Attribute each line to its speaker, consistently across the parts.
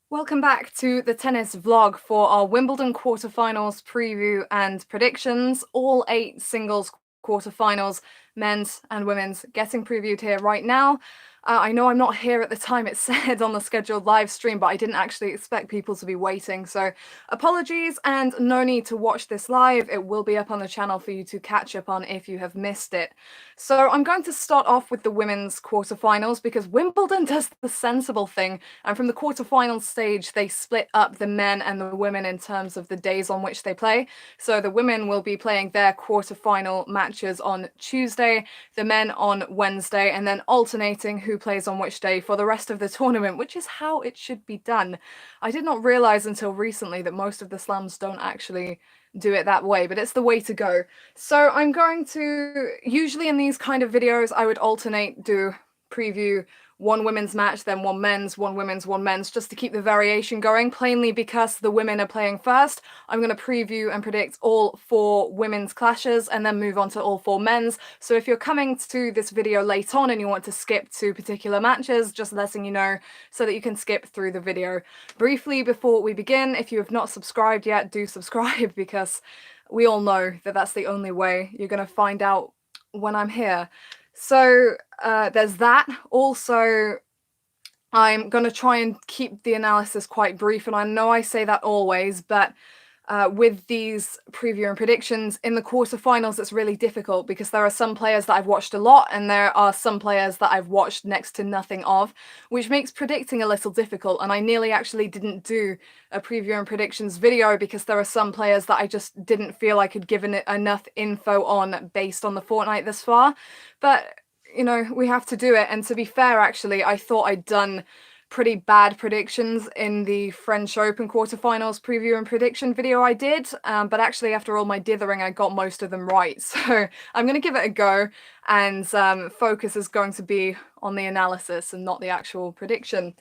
Speaker 1: Welcome back to the tennis vlog for our Wimbledon quarterfinals preview and predictions. All 8 singles quarterfinals, men's and women's, getting previewed here right now. I know I'm not here at the time it said on the scheduled live stream, but I didn't actually expect people to be waiting. So apologies and no need to watch this live. It will be up on the channel for you to catch up on if you have missed it. So I'm going to start off with the women's quarterfinals because Wimbledon does the sensible thing. And from the quarterfinals stage, they split up the men and the women in terms of the days on which they play. So the women will be playing their quarterfinal matches on Tuesday, the men on Wednesday, and then alternating who plays on which day for the rest of the tournament, which is how it should be done. I did not realize until recently that most of the slams don't actually do it that way, but it's the way to go. So I'm going to, usually in these kind of videos, I would alternate, do preview one women's match, then one men's, one women's, one men's, just to keep the variation going, plainly because the women are playing first. I'm going to preview and predict all 4 women's clashes and then move on to all 4 men's. So if you're coming to this video late on and you want to skip to particular matches, just letting you know so that you can skip through the video. Briefly before we begin, if you have not subscribed yet, do subscribe because we all know that that's the only way you're going to find out when I'm here. So there's that. Also, I'm going to try and keep the analysis quite brief, and I know I say that always, but with these preview and predictions in the quarterfinals, it's really difficult because there are some players that I've watched a lot and there are some players that I've watched next to nothing of, which makes predicting a little difficult. And I nearly actually didn't do a preview and predictions video because there are some players that I just didn't feel I could give it enough info on based on the fortnight this far. But, you know, we have to do it. And to be fair, actually, I thought I'd done pretty bad predictions in the French Open quarterfinals preview and prediction video I did, but actually after all my dithering I got most of them right, so I'm going to give it a go, and focus is going to be on the analysis and not the actual prediction.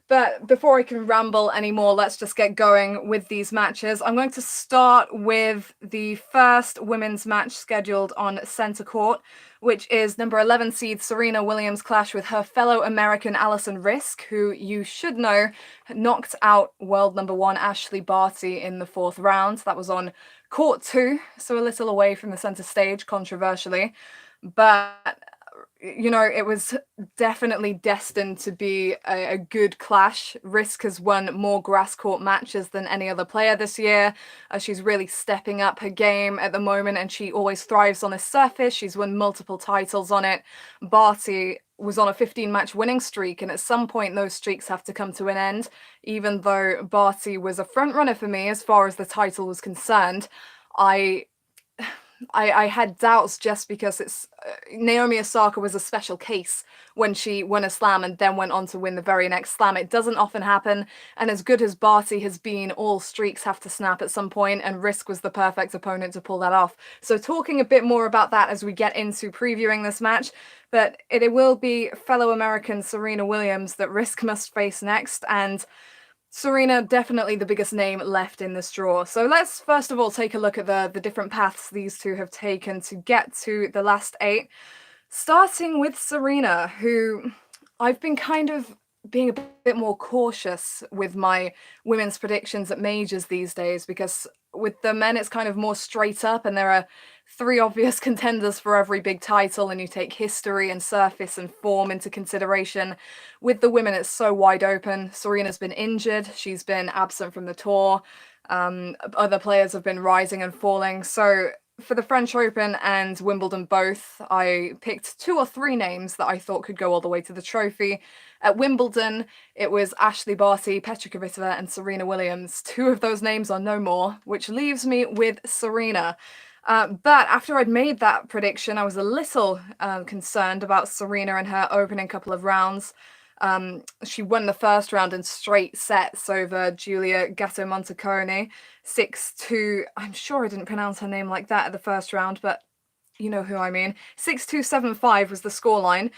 Speaker 1: But before I can ramble anymore, let's just get going with these matches. I'm going to start with the first women's match scheduled on centre court, which is number 11 seed Serena Williams clash with her fellow American Alison Riske, who you should know knocked out world number 1 Ashley Barty in the 4th round. That was on court 2, so a little away from the centre stage, controversially. But you know, it was definitely destined to be a good clash. Riske has won more grass court matches than any other player this year. She's really stepping up her game at the moment, and she always thrives on this surface. She's won multiple titles on it. Barty was on a 15-match winning streak, and at some point those streaks have to come to an end. Even though Barty was a front runner for me as far as the title was concerned, I had doubts just because it's Naomi Osaka was a special case when she won a slam and then went on to win the very next slam. It doesn't often happen, and as good as Barty has been, all streaks have to snap at some point, and Riske was the perfect opponent to pull that off. So talking a bit more about that as we get into previewing this match, but it will be fellow American Serena Williams that Riske must face next, and Serena, definitely the biggest name left in this draw. So let's first of all take a look at the different paths these two have taken to get to the last 8. Starting with Serena, who I've been kind of being a bit more cautious with my women's predictions at majors these days, because with the men it's kind of more straight up and there are 3 obvious contenders for every big title, and you take history and surface and form into consideration. With the women, it's so wide open. Serena's been injured. She's been absent from the tour. Other players have been rising and falling. So for the French Open and Wimbledon both, I picked 2 or 3 names that I thought could go all the way to the trophy. At Wimbledon, it was Ashley Barty, Petra Kvitova, and Serena Williams. 2 of those names are no more, which leaves me with Serena. But after I'd made that prediction, I was a little concerned about Serena and her opening couple of rounds. She won the first round in straight sets over Giulia Gatto Montecone, 6-2. I'm sure I didn't pronounce her name like that at the first round, but you know who I mean. 6-2, 7-5 was the scoreline.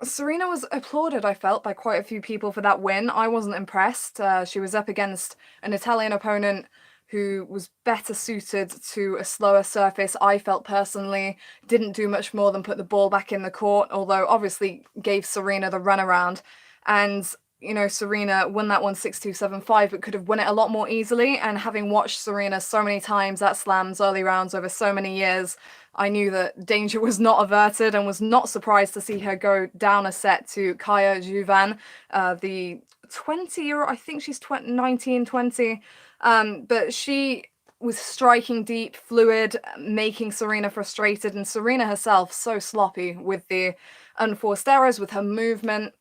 Speaker 1: Serena was applauded, I felt, by quite a few people for that win. I wasn't impressed. She was up against an Italian opponent who was better suited to a slower surface, I felt personally. Didn't do much more than put the ball back in the court, although obviously gave Serena the runaround. And Serena won that one 6-2, 7-5, but could have won it a lot more easily. And having watched Serena so many times at slams, early rounds over so many years, I knew that danger was not averted and was not surprised to see her go down a set to Kaia Juvan, the 20-year-old, I think she's 19, 20. But she was striking deep, fluid, making Serena frustrated, and Serena herself so sloppy with the unforced errors, with her movement.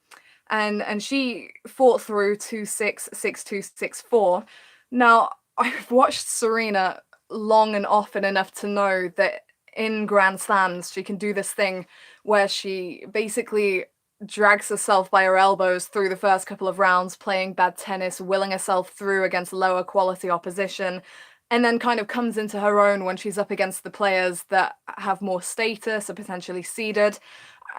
Speaker 1: And she fought through 2-6, 6-2, 6-4. Now, I've watched Serena long and often enough to know that in Grand Slams, she can do this thing where she basically drags herself by her elbows through the first couple of rounds, playing bad tennis, willing herself through against lower quality opposition, and then kind of comes into her own when she's up against the players that have more status or potentially seeded.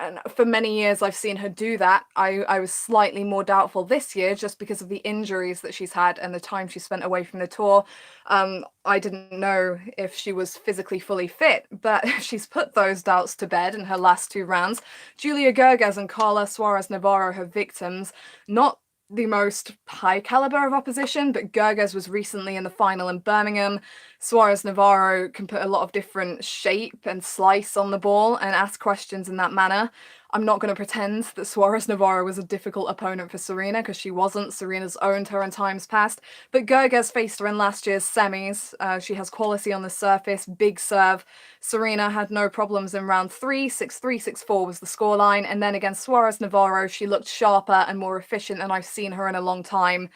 Speaker 1: And for many years, I've seen her do that. I was slightly more doubtful this year just because of the injuries that she's had and the time she spent away from the tour. I didn't know if she was physically fully fit, but she's put those doubts to bed in her last two rounds. Julia Gerges and Carla Suarez Navarro, her victims, not the most high caliber of opposition, but Gerges was recently in the final in Birmingham. Suarez Navarro can put a lot of different shape and slice on the ball and ask questions in that manner. I'm not going to pretend that Suarez Navarro was a difficult opponent for Serena, because she wasn't. Serena's owned her in times past. But Gerges faced her in last year's semis. She has quality on the surface, big serve. Serena had no problems in round 3, 6-3, 6-4 was the scoreline. And then against Suarez Navarro, she looked sharper and more efficient than I've seen her in a long time.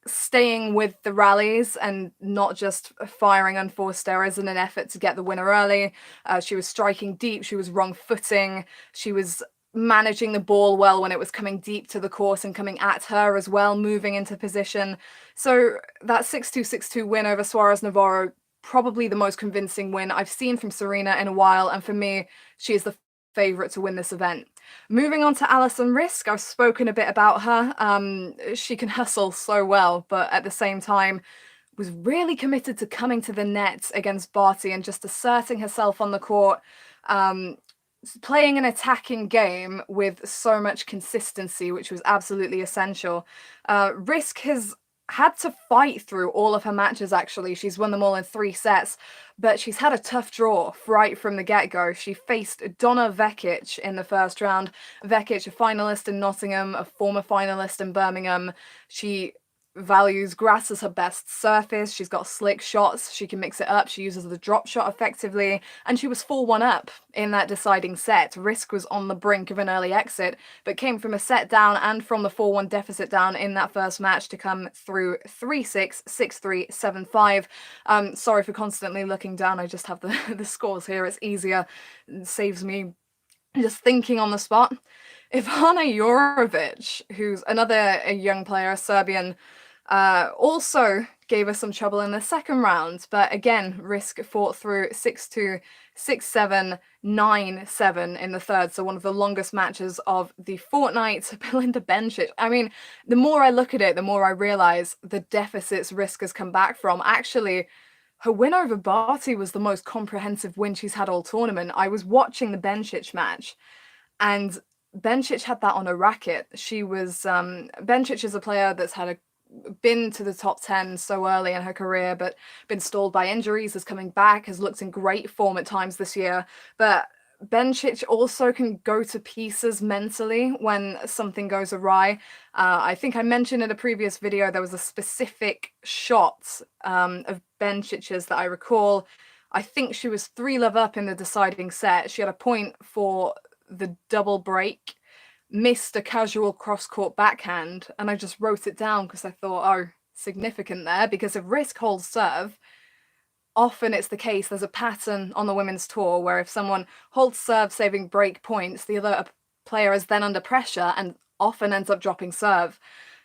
Speaker 1: Staying with the rallies and not just firing unforced errors in an effort to get the winner early. She was striking deep, she was wrong footing, she was managing the ball well when it was coming deep to the court and coming at her as well, moving into position. So that 6-2, 6-2 win over Suarez Navarro, probably the most convincing win I've seen from Serena in a while, and for me, she is the favourite to win this event. Moving on to Alison Riske, I've spoken a bit about her. She can hustle so well, but at the same time was really committed to coming to the net against Barty and just asserting herself on the court, playing an attacking game with so much consistency, which was absolutely essential. Riske has had to fight through all of her matches, actually. She's won them all in 3 sets, but she's had a tough draw right from the get-go. She faced Donna Vekic in the first round. Vekic, a finalist in Nottingham, a former finalist in Birmingham. She values grass as her best surface. She's got slick shots. She can mix it up. She uses the drop shot effectively. And she was 4-1 up in that deciding set. Riske was on the brink of an early exit, but came from a set down and from the 4-1 deficit down in that first match to come through 3-6, 6-3, 7-5. Sorry for constantly looking down. I just have the scores here. It's easier. It saves me just thinking on the spot. Ivana Jorovic, who's another young player, a Serbian, also gave us some trouble in the second round, but again, Riske fought through 6-2, 6-7, 9-7 in the third, so one of the longest matches of the fortnight. Belinda Bencic, I mean, the more I look at it, the more I realise the deficits Riske has come back from. Actually, her win over Barty was the most comprehensive win she's had all tournament. I was watching the Bencic match, and Bencic had that on a racket. She was Bencic is a player that's been to the top 10 so early in her career, but been stalled by injuries, is coming back, has looked in great form at times this year. But Bencic also can go to pieces mentally when something goes awry. I think I mentioned in a previous video there was a specific shot of Bencic's that I recall. I think she was 3-love up in the deciding set. She had a point for the double break, missed a casual cross-court backhand, and I just wrote it down because I thought, oh, significant there, because if Riske holds serve, often it's the case, there's a pattern on the women's tour where if someone holds serve saving break points, the other player is then under pressure and often ends up dropping serve,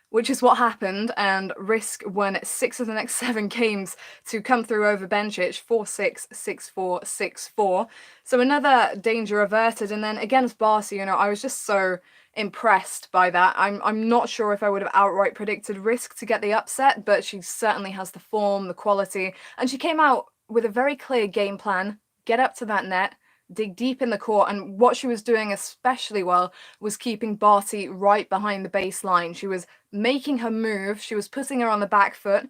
Speaker 1: which is what happened, and Riske won 6 of the next 7 games to come through over Bencic, 4-6, 6-4, 6-4. So another danger averted. And then against Barty, I was just so impressed by that. I'm not sure if I would have outright predicted Riske to get the upset, but she certainly has the form, the quality, and she came out with a very clear game plan: get up to that net, dig deep in the court, and what she was doing especially well was keeping Barty right behind the baseline. She was making her move, she was putting her on the back foot.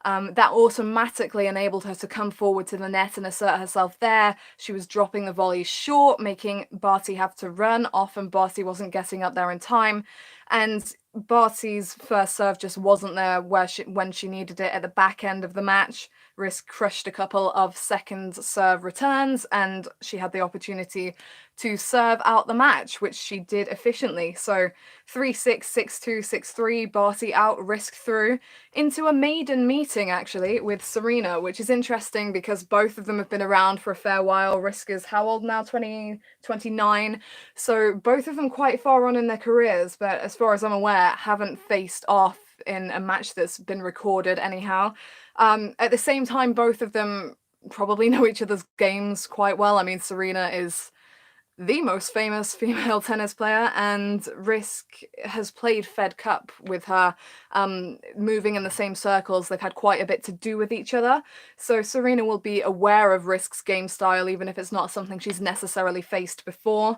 Speaker 1: That automatically enabled her to come forward to the net and assert herself there. She was dropping the volleys short, making Barty have to run. Often Barty wasn't getting up there in time, and Barty's first serve just wasn't there when she needed it at the back end of the match. Risk crushed a couple of second serve returns, and she had the opportunity to serve out the match, which she did efficiently. So 3-6, 6-2, 6-3, Barty out, Risk through into a maiden meeting actually with Serena, which is interesting because both of them have been around for a fair while. Risk is how old now? 29. So both of them quite far on in their careers, but as far as I'm aware, haven't faced off in a match that's been recorded anyhow. At the same time, both of them probably know each other's games quite well. I mean, Serena is the most famous female tennis player, and Risk has played Fed Cup with her, moving in the same circles. They've had quite a bit to do with each other, so Serena will be aware of Risk's game style, even if it's not something she's necessarily faced before.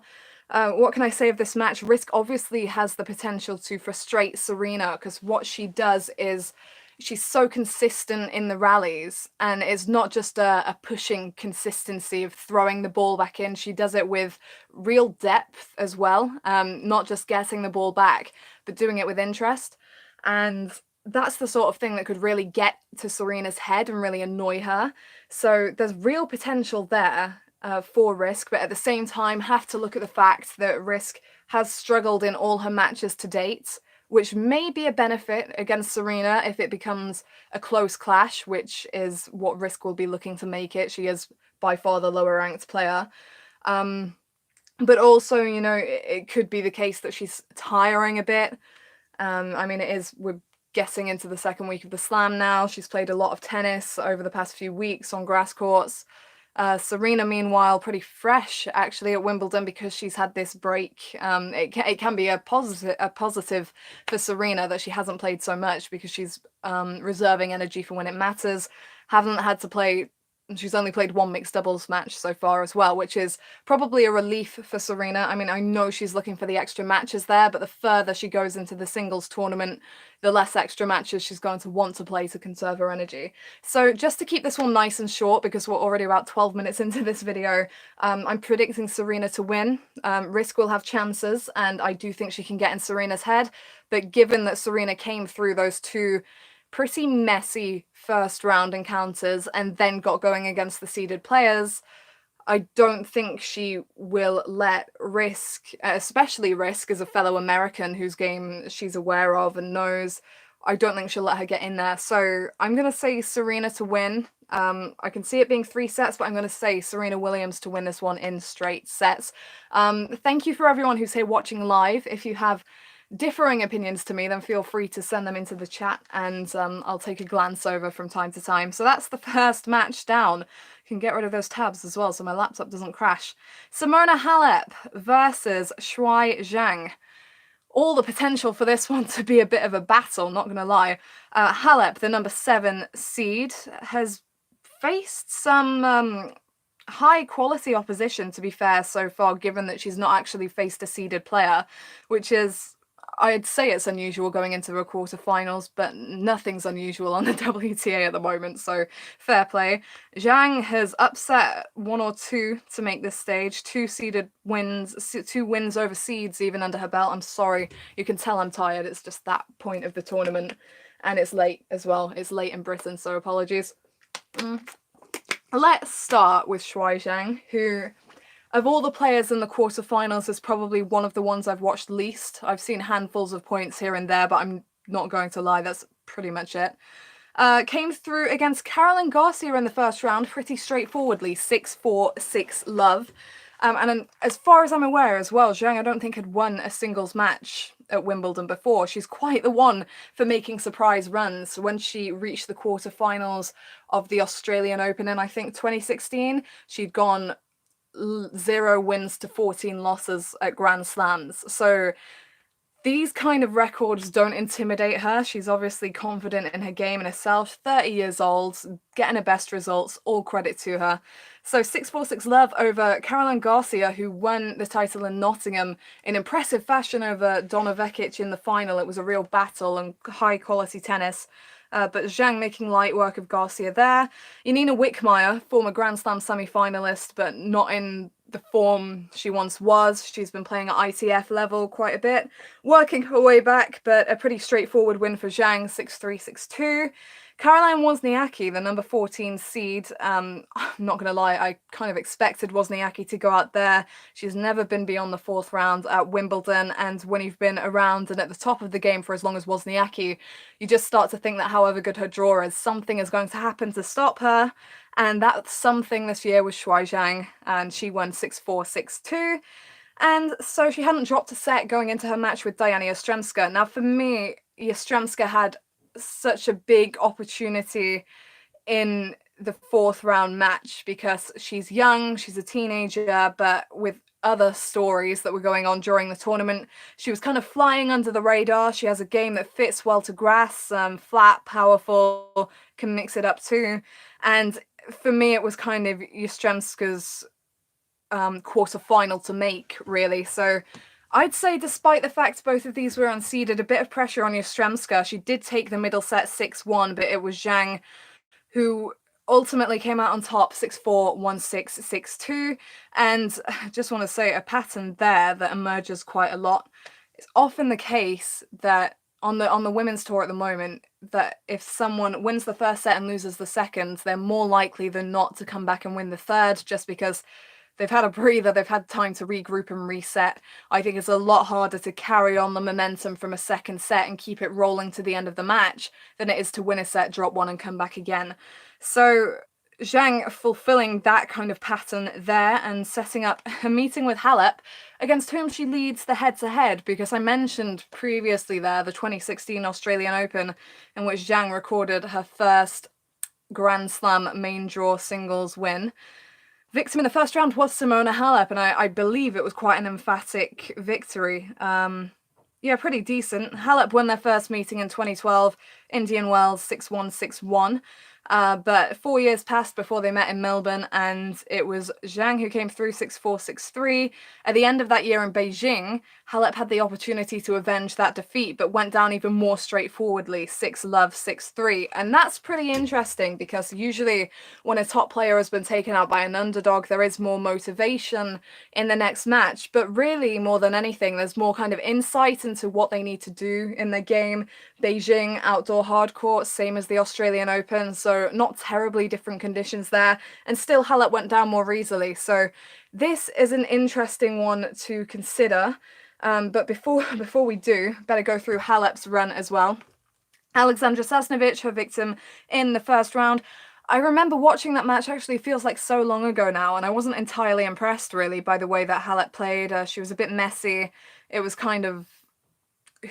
Speaker 1: What can I say of this match? Risk obviously has the potential to frustrate Serena, because what she does is she's so consistent in the rallies, and it's not just a pushing consistency of throwing the ball back in. She does it with real depth as well, not just getting the ball back, but doing it with interest. And that's the sort of thing that could really get to Serena's head and really annoy her. So there's real potential there for Risk, but at the same time have to look at the fact that Risk has struggled in all her matches to date, which may be a benefit against Serena if it becomes a close clash, which is what Risk will be looking to make it. She is by far the lower ranked player. But also, you know, it could be the case that she's tiring a bit. I mean, we're getting into the second week of the Slam now. She's played a lot of tennis over the past few weeks on grass courts. Serena, meanwhile, pretty fresh actually at Wimbledon because she's had this break. It can be a positive for Serena that she hasn't played so much, because she's reserving energy for when it matters. Haven't had to play. She's only played one mixed doubles match so far as well, which is probably a relief for Serena. I mean, I know she's looking for the extra matches there, but the further she goes into the singles tournament, the less extra matches she's going to want to play to conserve her energy. So just to keep this one nice and short, because we're already about 12 minutes into this video, I'm predicting Serena to win. Risk will have chances, and I do think she can get in Serena's head, but given that Serena came through those two pretty messy first round encounters and then got going against the seeded players, I don't think she will let Risk, especially Risk as a fellow American whose game she's aware of and knows, I don't think she'll let her get in there. So I'm going to say Serena to win. I can see it being 3 sets, but I'm going to say Serena Williams to win this one in straight sets. Thank you for everyone who's here watching live. If you have differing opinions to me, then feel free to send them into the chat, and I'll take a glance over from time to time. So that's the first match down. You can get rid of those tabs as well so my laptop doesn't crash. Simona Halep versus Schwa Zhang. All the potential for this one to be a bit of a battle, not gonna lie. Halep, the number 7 seed, has faced some high quality opposition, to be fair, so far, given that she's not actually faced a seeded player, which is, I'd say it's unusual going into a quarterfinals, but nothing's unusual on the WTA at the moment, so fair play. Zhang has upset 1 or 2 to make this stage, 2 wins over seeds even under her belt. I'm sorry, you can tell I'm tired, it's just that point of the tournament, and it's late as well. It's late in Britain, so apologies. Let's start with Schwa Zhang, who, of all the players in the quarterfinals, is probably one of the ones I've watched least. I've seen handfuls of points here and there, but I'm not going to lie, that's pretty much it. Came through against Caroline Garcia in the first round pretty straightforwardly, 6-4, 6-love. And as far as I'm aware as well, Zhang I don't think had won a singles match at Wimbledon before. She's quite the one for making surprise runs. When she reached the quarterfinals of the Australian Open in, I think, 2016, she'd gone 0 wins to 14 losses at Grand Slams. So these kind of records don't intimidate her. She's obviously confident in her game and herself. 30 years old, getting her best results, all credit to her. So 6-4, 6 love over Caroline Garcia, who won the title in Nottingham in impressive fashion over Donna Vekic in the final. It was a real battle and high quality tennis. But Shang making light work of Garcia there. Yanina Wickmayer, former Grand Slam semi-finalist, but not in the form she once was. She's been playing at ITF level quite a bit, working her way back, but a pretty straightforward win for Shang, 6-3, 6-2. Caroline Wozniacki, the number 14 seed. I'm not going to lie, I kind of expected Wozniacki to go out there. She's never been beyond the 4th round at Wimbledon, and when you've been around and at the top of the game for as long as Wozniacki, you just start to think that however good her draw is, something is going to happen to stop her. And that something this year was Shang, and she won 6-4, 6-2. And so she hadn't dropped a set going into her match with Diane Yastrzemski. Now, for me, Yastrzemski had such a big opportunity in the 4th round match because she's young, she's a teenager, but with other stories that were going on during the tournament, she was kind of flying under the radar. She has a game that fits well to grass, flat, powerful, can mix it up too. And for me, it was kind of Yastrzemski's quarter-final to make, really. So I'd say despite the fact both of these were unseeded, a bit of pressure on Yastrzemski. She did take the middle set 6-1, but it was Shang who ultimately came out on top 6-4, 1-6, 6-2. And I just want to say a pattern there that emerges quite a lot. It's often the case that on the women's tour at the moment, that if someone wins the first set and loses the second, they're more likely than not to come back and win the third, just because they've had a breather, they've had time to regroup and reset. I think it's a lot harder to carry on the momentum from a second set and keep it rolling to the end of the match than it is to win a set, drop one, and come back again. So Shang fulfilling that kind of pattern there and setting up a meeting with Halep, against whom she leads the head-to-head, because I mentioned previously there the 2016 Australian Open, in which Shang recorded her first Grand Slam main draw singles win. Victim in the first round was Simona Halep, and I believe it was quite an emphatic victory. Yeah, pretty decent. Halep won their first meeting in 2012, Indian Wells, 6-1, 6-1. But 4 years passed before they met in Melbourne, and it was Shang who came through 6-4, 6-3. At the end of that year in Beijing, Halep had the opportunity to avenge that defeat, but went down even more straightforwardly, 6-love, 6-3. And that's pretty interesting, because usually when a top player has been taken out by an underdog, there is more motivation in the next match. But really, more than anything, there's more kind of insight into what they need to do in their game. Beijing, outdoor hard court, same as the Australian Open, so not terribly different conditions there, and still Halep went down more easily. So this is an interesting one to consider. But before we do, better go through Halep's run as well. Alexandra Sasnovich, her victim in the first round. I remember watching that match, actually feels like so long ago now, and I wasn't entirely impressed really by the way that Halep played. She was a bit messy. It was kind of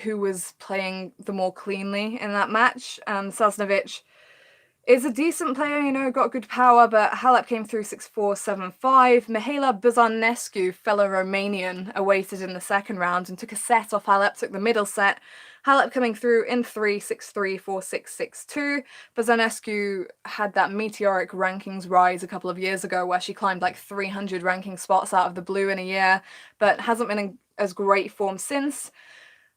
Speaker 1: who was playing the more cleanly in that match. Sasnovich is a decent player, you know, got good power, but Halep came through 6-4, 7-5. Mihaela Buzarnescu, fellow Romanian, awaited in the second round and took a set off Halep, took the middle set. Halep coming through in 3, 6-3, 4-6, 6-2. Buzarnescu had that meteoric rankings rise a couple of years ago where she climbed like 300 ranking spots out of the blue in a year, but hasn't been in as great form since.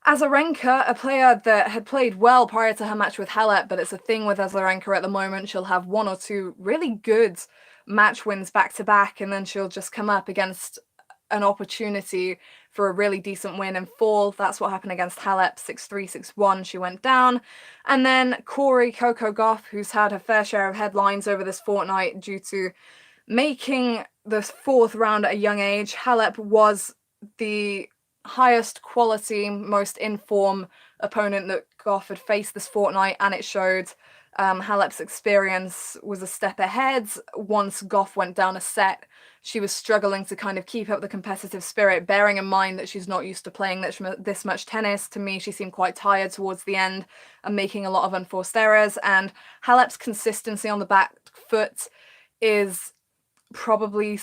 Speaker 1: Azarenka, a player that had played well prior to her match with Halep, but it's a thing with Azarenka at the moment. She'll have 1 or 2 really good match wins back-to-back, and then she'll just come up against an opportunity for a really decent win and fall. That's what happened against Halep, 6-3, 6-1. She went down. And then Corey Coco Gauff, who's had her fair share of headlines over this fortnight due to making the 4th round at a young age. Halep was the highest quality, most in-form opponent that Goff had faced this fortnight, and it showed. Halep's experience was a step ahead. Once Goff went down a set, she was struggling to kind of keep up the competitive spirit, bearing in mind that she's not used to playing this much tennis. To me, she seemed quite tired towards the end and making a lot of unforced errors, and Halep's consistency on the back foot is probably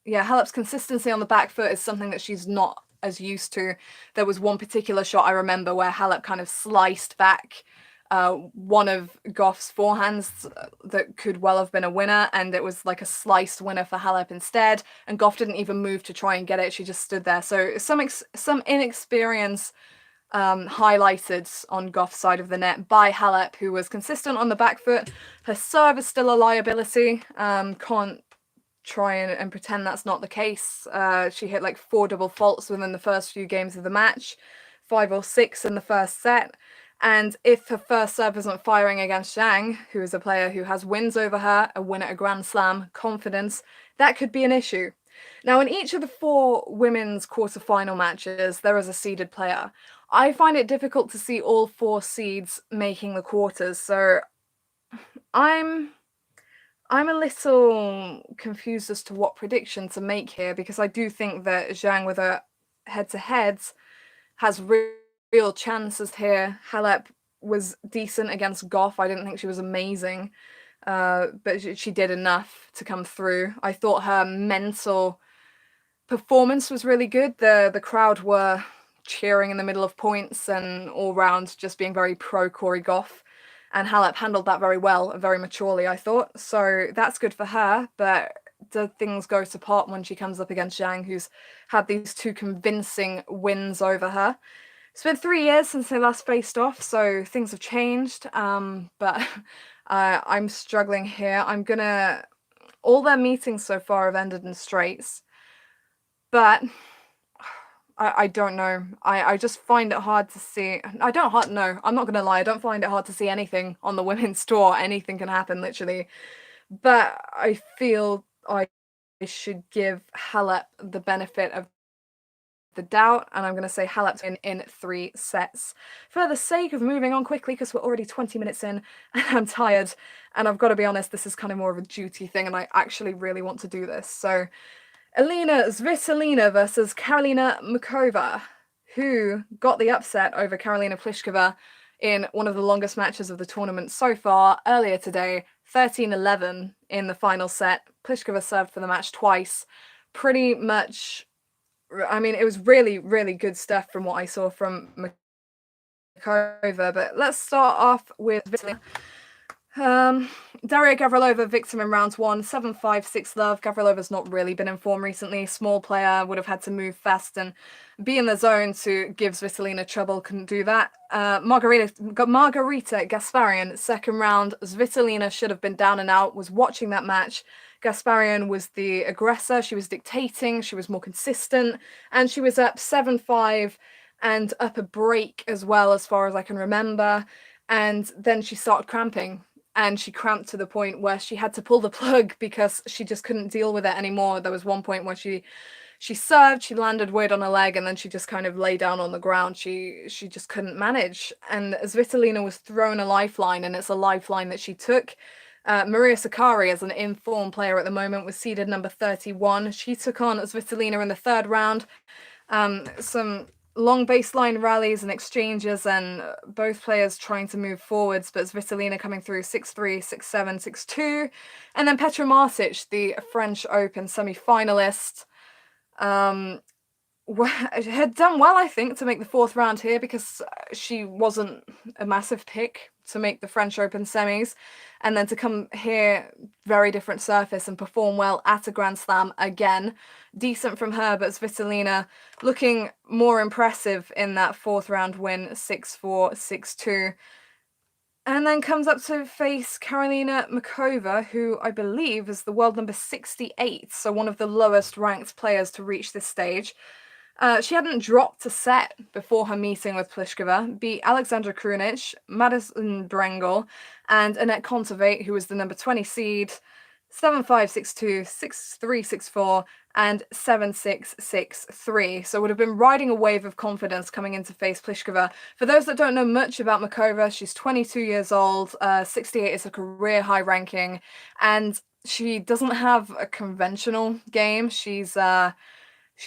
Speaker 1: Halep's consistency on the back foot is something that she's not as used to. There was one particular shot I remember where Halep kind of sliced back one of Goff's forehands that could well have been a winner, and it was like a sliced winner for Halep instead, and Goff didn't even move to try and get it. She just stood there. So some inexperience highlighted on Goff's side of the net by Halep, who was consistent on the back foot. Her serve is still a liability. Can't try and pretend that's not the case. She hit like 4 double faults within the first few games of the match, 5 or 6 in the first set. And if her first serve isn't firing against Shang, who is a player who has wins over her, a win at a Grand Slam, confidence, that could be an issue. Now, in each of the 4 women's quarterfinal matches, there is a seeded player. I find it difficult to see all 4 seeds making the quarters, so I'm a little confused as to what prediction to make here, because I do think that Zhang with her head-to-heads has real chances here. Halep was decent against Goff. I didn't think she was amazing, but she did enough to come through. I thought her mental performance was really good. The crowd were cheering in the middle of points and all round just being very pro Corey Goff. And Halep handled that very well, very maturely, I thought. So that's good for her, but do things go to pot when she comes up against Zhang, who's had these 2 convincing wins over her? It's been 3 years since they last faced off, so things have changed, but I'm struggling here. All their meetings so far have ended in straights, but I don't know. I just find it hard to see. I'm not gonna lie, I don't find it hard to see anything on the women's tour. Anything can happen, literally. But I feel I should give Halep the benefit of the doubt, and I'm going to say Halep in 3 sets. For the sake of moving on quickly, because we're already 20 minutes in, and I'm tired, and I've got to be honest, this is kind of more of a duty thing, and I actually really want to do this. So, Elina Svitolina versus Karolina Micawber, who got the upset over Karolina Pliskova in one of the longest matches of the tournament so far, earlier today, 13-11 in the final set. Pliskova served for the match twice. Pretty much, I mean, it was really, really good stuff from what I saw from Micawber, but let's start off with Svitolina. Daria Gavrilova victim in round 1, 7-5, 6-love. Gavrilova's not really been in form recently. Small player, would have had to move fast and be in the zone to give Svitolina trouble. Couldn't do that. Margarita Gasparian, second round. Svitolina should have been down and out, was watching that match. Gasparian was the aggressor. She was dictating. She was more consistent. And she was up 7-5 and up a break as well, as far as I can remember. And then she started cramping. And she cramped to the point where she had to pull the plug because she just couldn't deal with it anymore. There was one point where she served, she landed weird on her leg, and then she just kind of lay down on the ground. She just couldn't manage. And Svitolina was thrown a lifeline, and it's a lifeline that she took. Maria Sakkari, as an in-form player at the moment, was seeded number 31. She took on Svitolina in the 3rd round. Some long baseline rallies and exchanges, and both players trying to move forwards, but Svitolina coming through 6-3, 6-7, 6-2. And then Petra Martic, the French Open semi-finalist, had done well, I think, to make the 4th round here, because she wasn't a massive pick to make the French Open semis, and then to come here, very different surface, and perform well at a Grand Slam again. Decent from her, but Svitolina looking more impressive in that 4th round win, 6-4, 6-2. And then comes up to face Karolina Micawber, who I believe is the world number 68, so one of the lowest ranked players to reach this stage. She hadn't dropped a set before her meeting with Pliskova, beat Alexandra Krunic, Madison Brengel, and Annette Kontaveit, who was the number 20 seed, 7-5, 6-2, 6-3, 6-4, and 7-6, 6-3. So would have been riding a wave of confidence coming into face Pliskova. For those that don't know much about Micawber, she's 22 years old, 68 is a career high ranking, and she doesn't have a conventional game. She's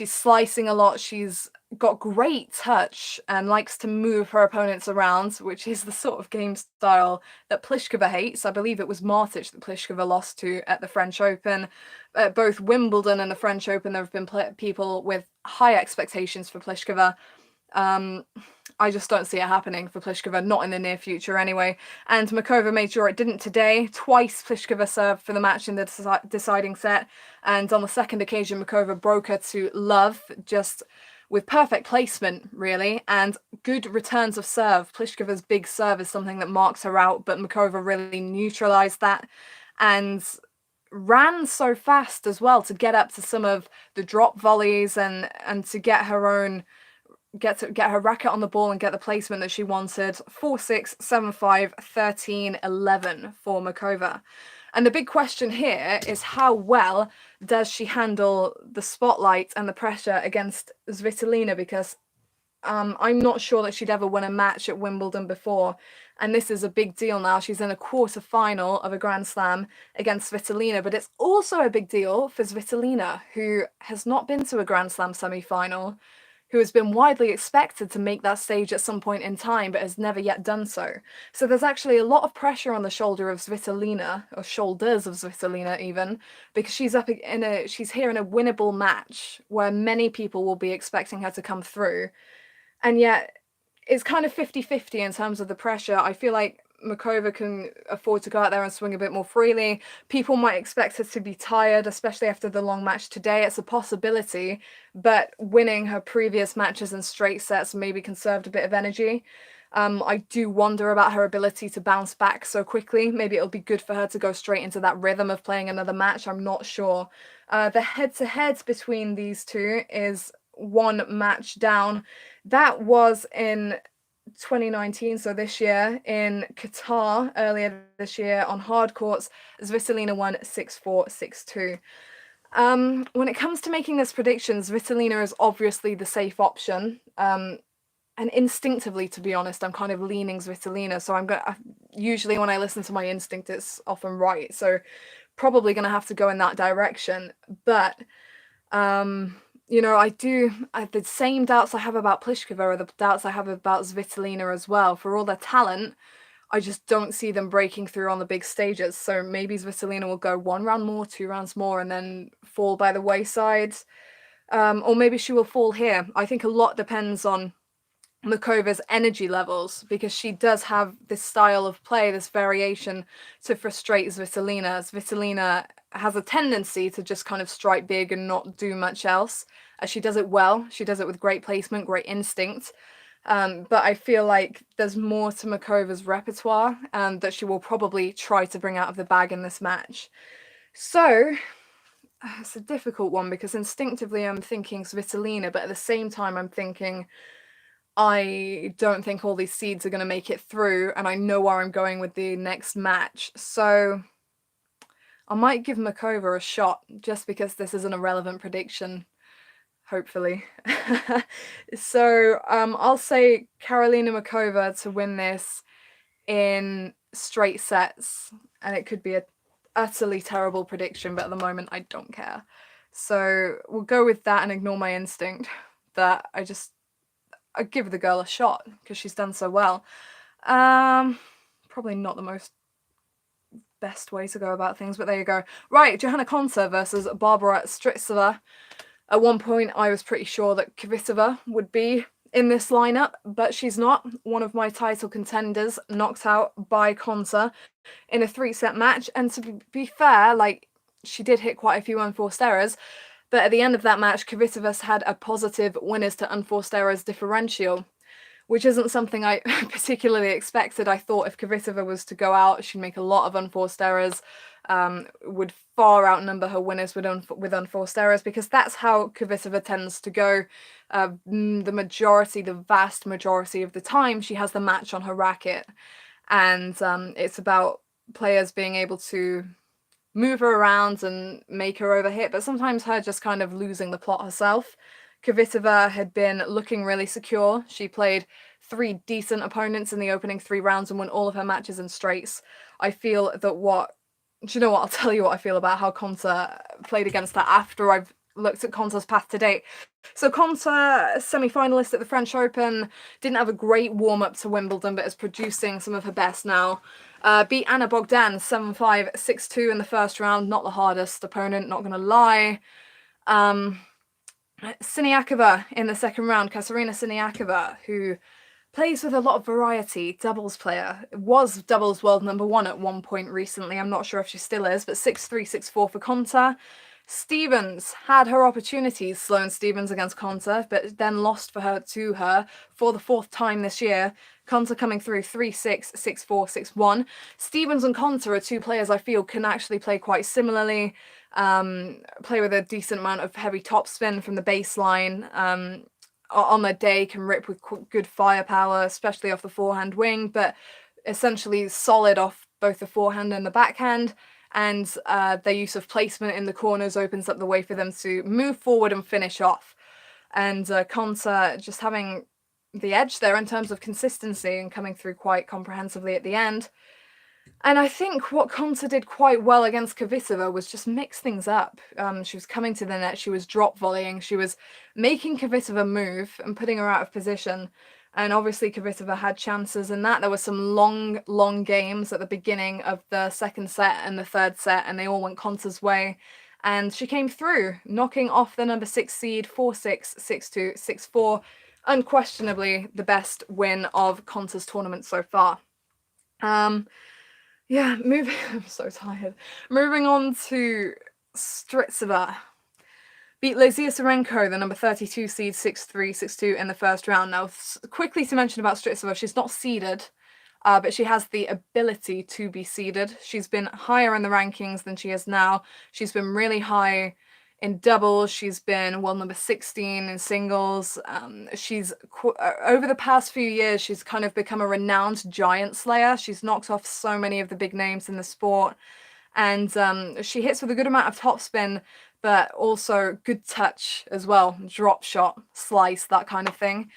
Speaker 1: slicing a lot. She's got great touch and likes to move her opponents around, which is the sort of game style that Pliskova hates. I believe it was Martic that Pliskova lost to at the French Open. At both Wimbledon and the French Open, there have been people with high expectations for Pliskova. I just don't see it happening for Pliskova, not in the near future anyway. And Micawber made sure it didn't today. Twice Pliskova served for the match in the deciding set, and on the second occasion, Micawber broke her to love, just with perfect placement, really, and good returns of serve. Pliskova's big serve is something that marks her out, but Micawber really neutralised that and ran so fast as well to get up to some of the drop volleys and to get her racket on the ball and get the placement that she wanted. 4-6, 7-5, 13, 11 for Micawber. And the big question here is, how well does she handle the spotlight and the pressure against Svitolina? Because I'm not sure that she'd ever won a match at Wimbledon before, and this is a big deal now. She's in a quarter-final of a Grand Slam against Svitolina, but it's also a big deal for Svitolina, who has not been to a Grand Slam semi-final, who has been widely expected to make that stage at some point in time, but has never yet done so. So there's actually a lot of pressure on the shoulder of Svitolina, or shoulders of Svitolina even, because she's here in a winnable match where many people will be expecting her to come through. And yet it's kind of 50-50 in terms of the pressure. I feel like Micawber can afford to go out there and swing a bit more freely. People might expect her to be tired, especially after the long match today. It's a possibility, but winning her previous matches in straight sets maybe conserved a bit of energy. I do wonder about her ability to bounce back so quickly. Maybe it'll be good for her to go straight into that rhythm of playing another match. I'm not sure. The head-to-head between these two is one match down. That was in 2019, so this year, in Qatar earlier this year on hard courts. Svitolina won 6-4, 6-2. When it comes to making this prediction, Svitolina is obviously the safe option. And instinctively, to be honest, I'm kind of leaning Svitolina. So usually when I listen to my instinct, it's often right. So probably going to have to go in that direction. But the same doubts I have about Pliskova are the doubts I have about Svitolina as well. For all their talent, I just don't see them breaking through on the big stages. So maybe Svitolina will go 1 round more, 2 rounds more, and then fall by the wayside. Or maybe she will fall here. I think a lot depends on Micawber's energy levels, because she does have this style of play, this variation to frustrate Svitolina. Svitolina has a tendency to just kind of strike big and not do much else. She does it well. She does it with great placement, great instinct. But I feel like there's more to Micawber's repertoire that she will probably try to bring out of the bag in this match. So it's a difficult one, because instinctively I'm thinking Svitolina, but at the same time I'm thinking I don't think all these seeds are going to make it through, and I know where I'm going with the next match. So I might give Micawber a shot, just because this is an irrelevant prediction, hopefully. So I'll say Karolina Micawber to win this in straight sets, and it could be an utterly terrible prediction, but at the moment I don't care. So we'll go with that and ignore my instinct that I'd give the girl a shot because she's done so well. Probably not the most best way to go about things, but there you go. Right, Johanna Konta versus Barbara Strycova. At one point, I was pretty sure that Kvitova would be in this lineup, but she's not. One of my title contenders knocked out by Konta in a 3-set match. And to be fair, she did hit quite a few unforced errors, but at the end of that match, Kvitova's had a positive winners to unforced errors differential, which isn't something I particularly expected. I thought if Kvitova was to go out, she'd make a lot of unforced errors, would far outnumber her winners with unforced errors, because that's how Kvitova tends to go. The vast majority of the time, she has the match on her racket, and it's about players being able to move her around and make her overhit, but sometimes her just kind of losing the plot herself. Kvitova had been looking really secure. She played 3 decent opponents in the opening 3 rounds and won all of her matches in straights. I feel that do you know what? I'll tell you what I feel about how Konta played against her after I've looked at Konta's path to date. So Konta, semi-finalist at the French Open, didn't have a great warm-up to Wimbledon, but is producing some of her best now. Beat Anna Bogdan 7-5, 6-2 in the first round. Not the hardest opponent, not going to lie. Siniakova in the second round, Katerina Siniakova, who plays with a lot of variety, doubles player. Was doubles world number 1 at one point recently. I'm not sure if she still is, but 6-3, 6-4 for Konta. Stevens had her opportunities, Sloane Stevens against Konta, but then lost to her for the 4th time this year. Konta coming through 3-6, 6-4, 6-1. Stevens and Konta are 2 players I feel can actually play quite similarly, play with a decent amount of heavy topspin from the baseline, on their day can rip with good firepower, especially off the forehand wing, but essentially solid off both the forehand and the backhand. And their use of placement in the corners opens up the way for them to move forward and finish off. And Konta just having the edge there in terms of consistency and coming through quite comprehensively at the end. And I think what Konta did quite well against Kvitova was just mix things up. She was coming to the net, she was drop volleying, she was making Kvitova move and putting her out of position. And obviously Kvitova had chances in that. There were some long games at the beginning of the second set and the third set, and they all went Konta's way. And she came through, knocking off the number 6 seed, 4-6, 6-2, 6-4. Unquestionably the best win of Konta's tournament so far. Yeah, I'm so tired. Moving on to Strycova. Beat Lucia Sorrento, the number 32 seed, 6-3, 6-2 in the first round. Now, quickly to mention about Strycova, she's not seeded, but she has the ability to be seeded. She's been higher in the rankings than she is now. She's been really high in doubles. She's been world number 16 in singles. She's over the past few years, she's kind of become a renowned giant slayer. She's knocked off so many of the big names in the sport, and she hits with a good amount of topspin, but also good touch as well, drop shot, slice, that kind of thing.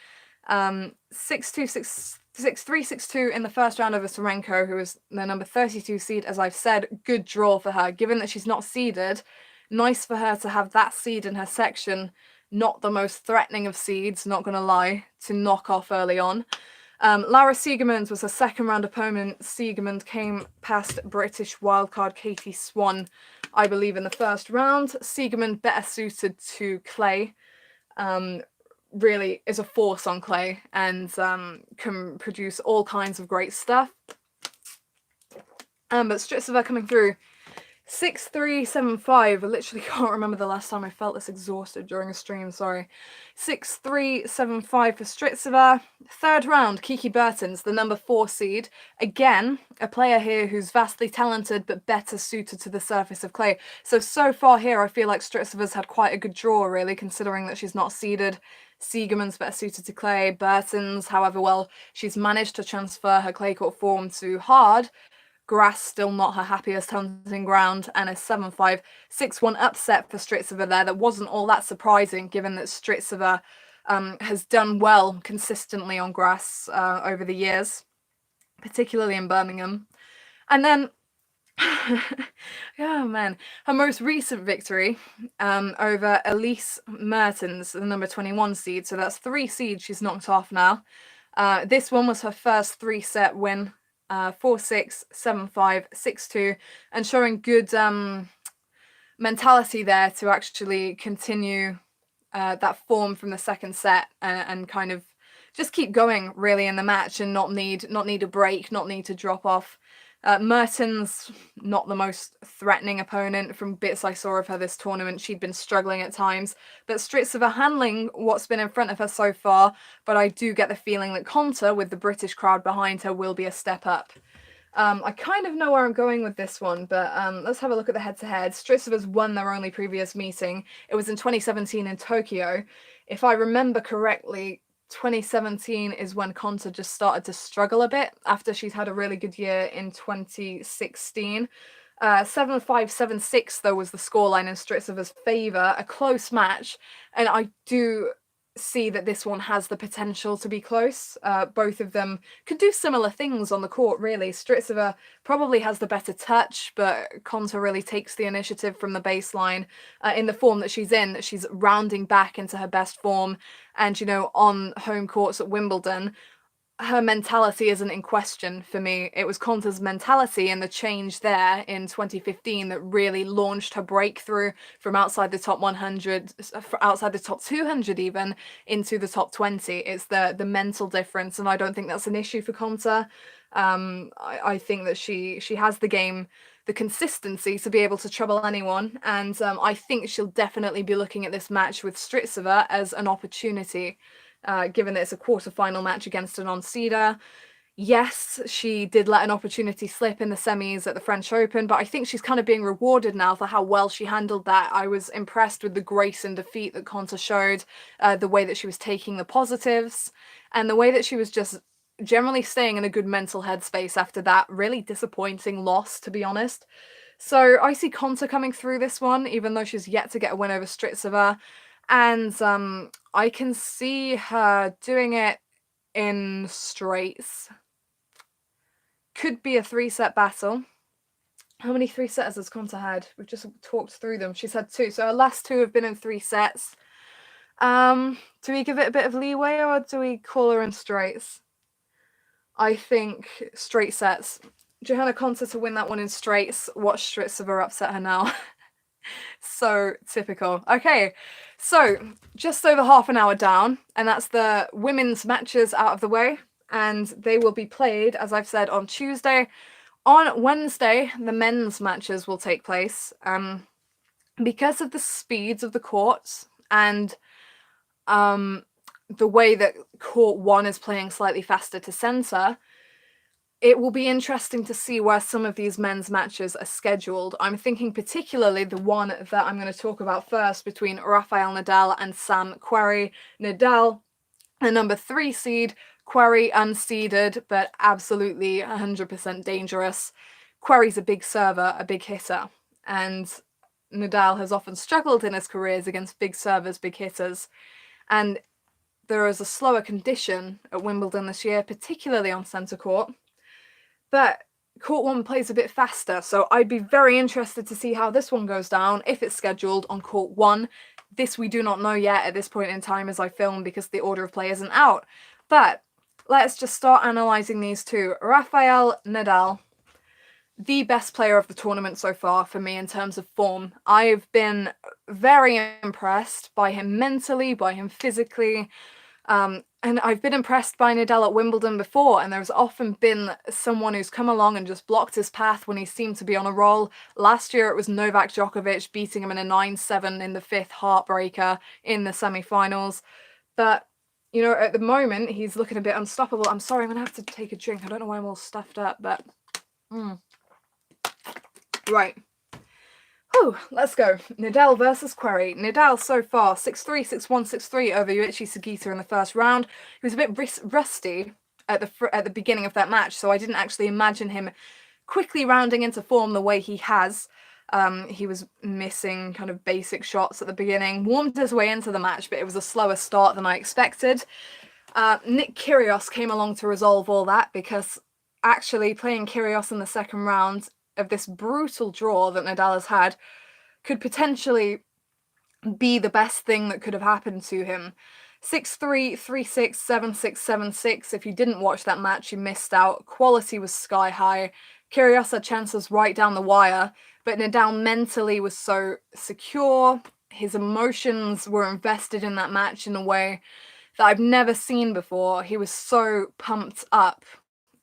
Speaker 1: 6-2, 6-3, 6-2 in the first round over Sorrento, who is the number 32 seed. As I've said, good draw for her, given that she's not seeded. Nice for her to have that seed in her section, not the most threatening of seeds, not gonna lie, to knock off early on. Lara Siegemund was her second round opponent. Siegemund came past British wildcard Katie Swan, I believe, in the first round. Siegemund better suited to clay, really is a force on clay, and can produce all kinds of great stuff. But Strycova coming through 6-3, 7-5. I literally can't remember the last time I felt this exhausted during a stream, sorry. 6-3, 7-5 for Strycova. Third round, Kiki Bertens, the number 4 seed. Again, a player here who's vastly talented but better suited to the surface of clay. So far here, I feel like Strycova's had quite a good draw, really, considering that she's not seeded. Siegemund's better suited to clay. Bertens, however well, she's managed to transfer her clay court form to hard. Grass still not her happiest hunting ground, and a 7-5, 6-1 upset for Strycova there. That wasn't all that surprising, given that Strycova has done well consistently on grass over the years, particularly in Birmingham. And then, oh man, her most recent victory over Elise Mertens, the number 21 seed. So that's 3 seeds she's knocked off now. This one was her first 3-set win. 4-6, 7-5, 6-2, and showing good mentality there to actually continue that form from the second set and kind of just keep going really in the match and not need a break, not need to drop off. Mertens, not the most threatening opponent from bits I saw of her this tournament. She'd been struggling at times, but Strycova handling what's been in front of her so far, but I do get the feeling that Konta, with the British crowd behind her, will be a step up. I kind of know where I'm going with this one, but let's have a look at the head-to-head. Strycova's won their only previous meeting. It was in 2017 in Tokyo. If I remember correctly, 2017 is when Konta just started to struggle a bit after she's had a really good year in 2016. 7-5, 7-6 though was the scoreline in Strycova's favour, a close match, and I do see that this one has the potential to be close. Both of them could do similar things on the court, really. Strycova probably has the better touch, but Konta really takes the initiative from the baseline. In the form that she's in, she's rounding back into her best form. And, you know, on home courts at Wimbledon, her mentality isn't in question for me. It was Konta's mentality and the change there in 2015 that really launched her breakthrough from outside the top 100, outside the top 200 even, into the top 20. It's the mental difference, and I don't think that's an issue for Konta. I think that she has the game, the consistency to be able to trouble anyone, and I think she'll definitely be looking at this match with Strycova as an opportunity. Given that it's a quarter-final match against a non-seeder. Yes, she did let an opportunity slip in the semis at the French Open, but I think she's kind of being rewarded now for how well she handled that. I was impressed with the grace and defeat that Konta showed, the way that she was taking the positives, and the way that she was just generally staying in a good mental headspace after that really disappointing loss, to be honest. So I see Konta coming through this one, even though she's yet to get a win over Strycova. And I can see her doing it in straights. Could be a 3-set battle. How many 3-setters has Konta had? We've just talked through them. She's had 2. So her last 2 have been in 3 sets. Do we give it a bit of leeway or do we call her in straights? I think straight sets. Johanna Konta to win that one in straights. Watch Strycova upset her now. So typical. Okay, so just over half an hour down, and that's the women's matches out of the way, and they will be played, as I've said, on Tuesday. On Wednesday, the men's matches will take place. Because of the speeds of the courts and the way that court 1 is playing slightly faster to centre, it will be interesting to see where some of these men's matches are scheduled. I'm thinking particularly the one that I'm going to talk about first between Rafael Nadal and Sam Querrey. Nadal, the number 3 seed, Querrey unseeded, but absolutely 100% dangerous. Querrey's a big server, a big hitter, and Nadal has often struggled in his careers against big servers, big hitters, and there is a slower condition at Wimbledon this year, particularly on centre court. But court 1 plays a bit faster, so I'd be very interested to see how this one goes down, if it's scheduled on court 1. This we do not know yet at this point in time as I film, because the order of play isn't out. But let's just start analysing these two. Rafael Nadal, the best player of the tournament so far for me in terms of form. I've been very impressed by him mentally, by him physically, and I've been impressed by Nadal at Wimbledon before, and there's often been someone who's come along and just blocked his path when he seemed to be on a roll. Last year it was Novak Djokovic beating him in a 9-7 in the 5th heartbreaker in the semi-finals. But, you know, at the moment he's looking a bit unstoppable. I'm sorry, I'm going to have to take a drink. I don't know why I'm all stuffed up, but... Right. Whew, let's go. Nadal versus Querrey. Nadal so far 6-3, 6-1, 6-3 over Yuichi Sugita in the first round. He was a bit rusty at the beginning of that match, so I didn't actually imagine him quickly rounding into form the way he has. He was missing kind of basic shots at the beginning, warmed his way into the match, but it was a slower start than I expected. Nick Kyrgios came along to resolve all that, because actually playing Kyrgios in the second round of this brutal draw that Nadal has had could potentially be the best thing that could have happened to him. 6-3, 3-6, 7-6, 7-6. If you didn't watch that match, you missed out. Quality was sky high. Kyrgios had chances right down the wire, but Nadal mentally was so secure. His emotions were invested in that match in a way that I've never seen before. He was so pumped up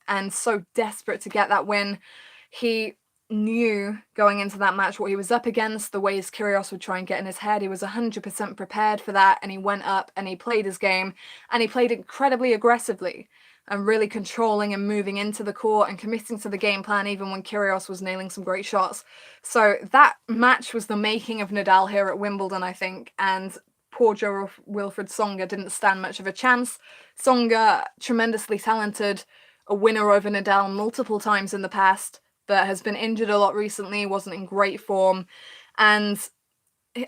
Speaker 1: and so desperate to get that win. He knew going into that match what he was up against, the ways Kyrgios would try and get in his head. He was 100% prepared for that, and he went up and he played his game, and he played incredibly aggressively and really controlling and moving into the court and committing to the game plan even when Kyrgios was nailing some great shots. So that match was the making of Nadal here at Wimbledon, I think, and poor Wilfried Tsonga didn't stand much of a chance. Tsonga, tremendously talented, a winner over Nadal multiple times in the past, but has been injured a lot recently, wasn't in great form, and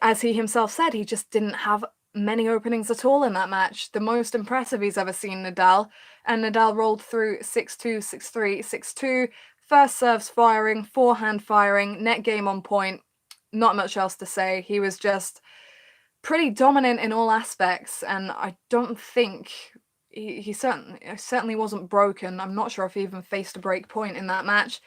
Speaker 1: as he himself said, he just didn't have many openings at all in that match. The most impressive he's ever seen Nadal, and Nadal rolled through 6-2, 6-3, 6-2. First serves firing, forehand firing, net game on point. Not much else to say. He was just pretty dominant in all aspects, and I don't think he certainly wasn't broken. I'm not sure if he even faced a break point in that match.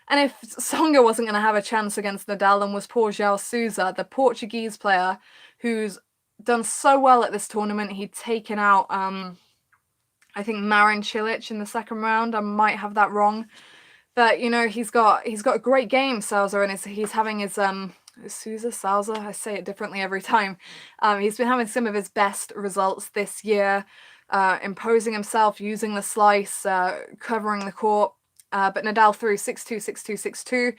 Speaker 1: And if Tsonga wasn't going to have a chance against Nadal, then was poor João Sousa, the Portuguese player who's done so well at this tournament. He'd taken out, I think, Marin Cilic in the second round. I might have that wrong. But, you know, he's got a great game, Sousa, and he's having his Sousa, I say it differently every time. He's been having some of his best results this year, imposing himself, using the slice, covering the court. But Nadal threw 6-2, 6-2, 6-2.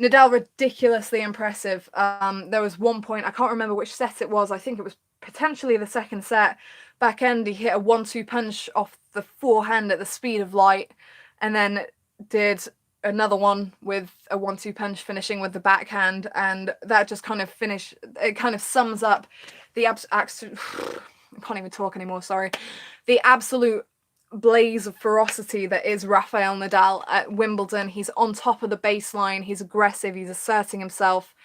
Speaker 1: Nadal ridiculously impressive. There was one point, I can't remember which set it was, I think it was potentially the second set. Back end, he hit a 1-2 punch off the forehand at the speed of light, and then did another one with a 1-2 punch, finishing with the backhand, and that just kind of sums up the I can't even talk anymore, sorry. The absolute blaze of ferocity that is Rafael Nadal at Wimbledon. He's on top of the baseline, he's aggressive, he's asserting himself,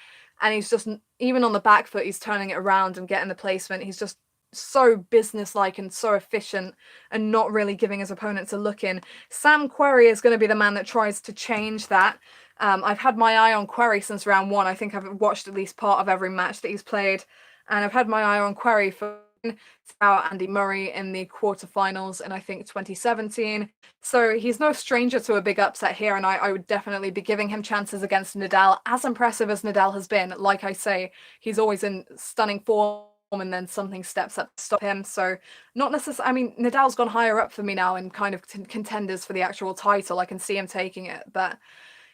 Speaker 1: and he's just, even on the back foot, he's turning it around and getting the placement. He's just so businesslike and so efficient, and not really giving his opponents a look in. Sam Querrey is going to be the man that tries to change that. I've had my eye on Querrey since round one. I think I've watched at least part of every match that he's played, and I've had my eye on Querrey for Andy Murray in the quarterfinals in, I think, 2017. So he's no stranger to a big upset here, and I would definitely be giving him chances against Nadal. As impressive as Nadal has been, like I say, he's always in stunning form, and then something steps up to stop him. So not necessarily, I mean, Nadal's gone higher up for me now in kind of contenders for the actual title. I can see him taking it, but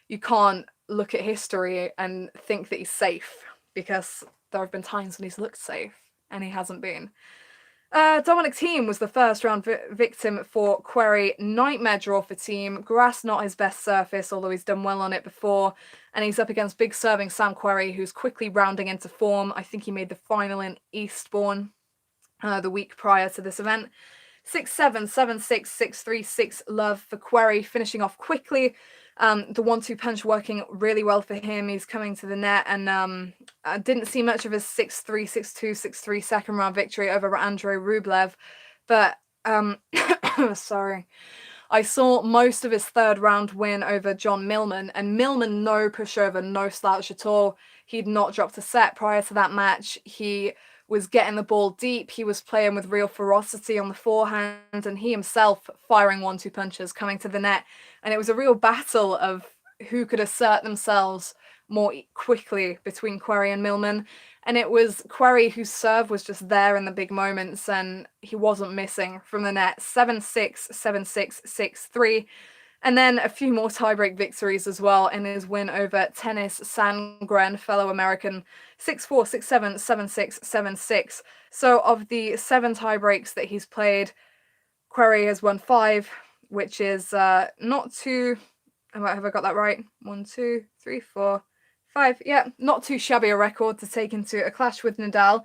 Speaker 1: you can't look at history and think that he's safe, because there have been times when he's looked safe and he hasn't been. Dominic Thiem was the first round victim for Querrey. Nightmare draw for Thiem. Grass not his best surface, although he's done well on it before. And he's up against big serving Sam Querrey, who's quickly rounding into form. I think he made the final in Eastbourne the week prior to this event. 6-7, 7-6, 6-3, 6-love for Querrey, finishing off quickly. The 1-2 punch working really well for him. He's coming to the net, and I didn't see much of his 6-3, 6-2, 6-3 second round victory over Andrei Rublev, but sorry. I saw most of his third round win over John Millman, and Millman, no pushover, no slouch at all. He'd not dropped a set prior to that match. He was getting the ball deep, he was playing with real ferocity on the forehand, and he himself firing 1-2 punches coming to the net. And it was a real battle of who could assert themselves more quickly between Querrey and Millman. And it was Querrey whose serve was just there in the big moments, and he wasn't missing from the net. 7-6, 7-6, 6-3. And then a few more tiebreak victories as well in his win over Tennis Sandgren, fellow American, 6-4, 6-7, 7-6, 7-6. So of the 7 tiebreaks that he's played, Querrey has won 5, which is not too, have I got that right? 1, 2, 3, 4, 5. Yeah, not too shabby a record to take into a clash with Nadal,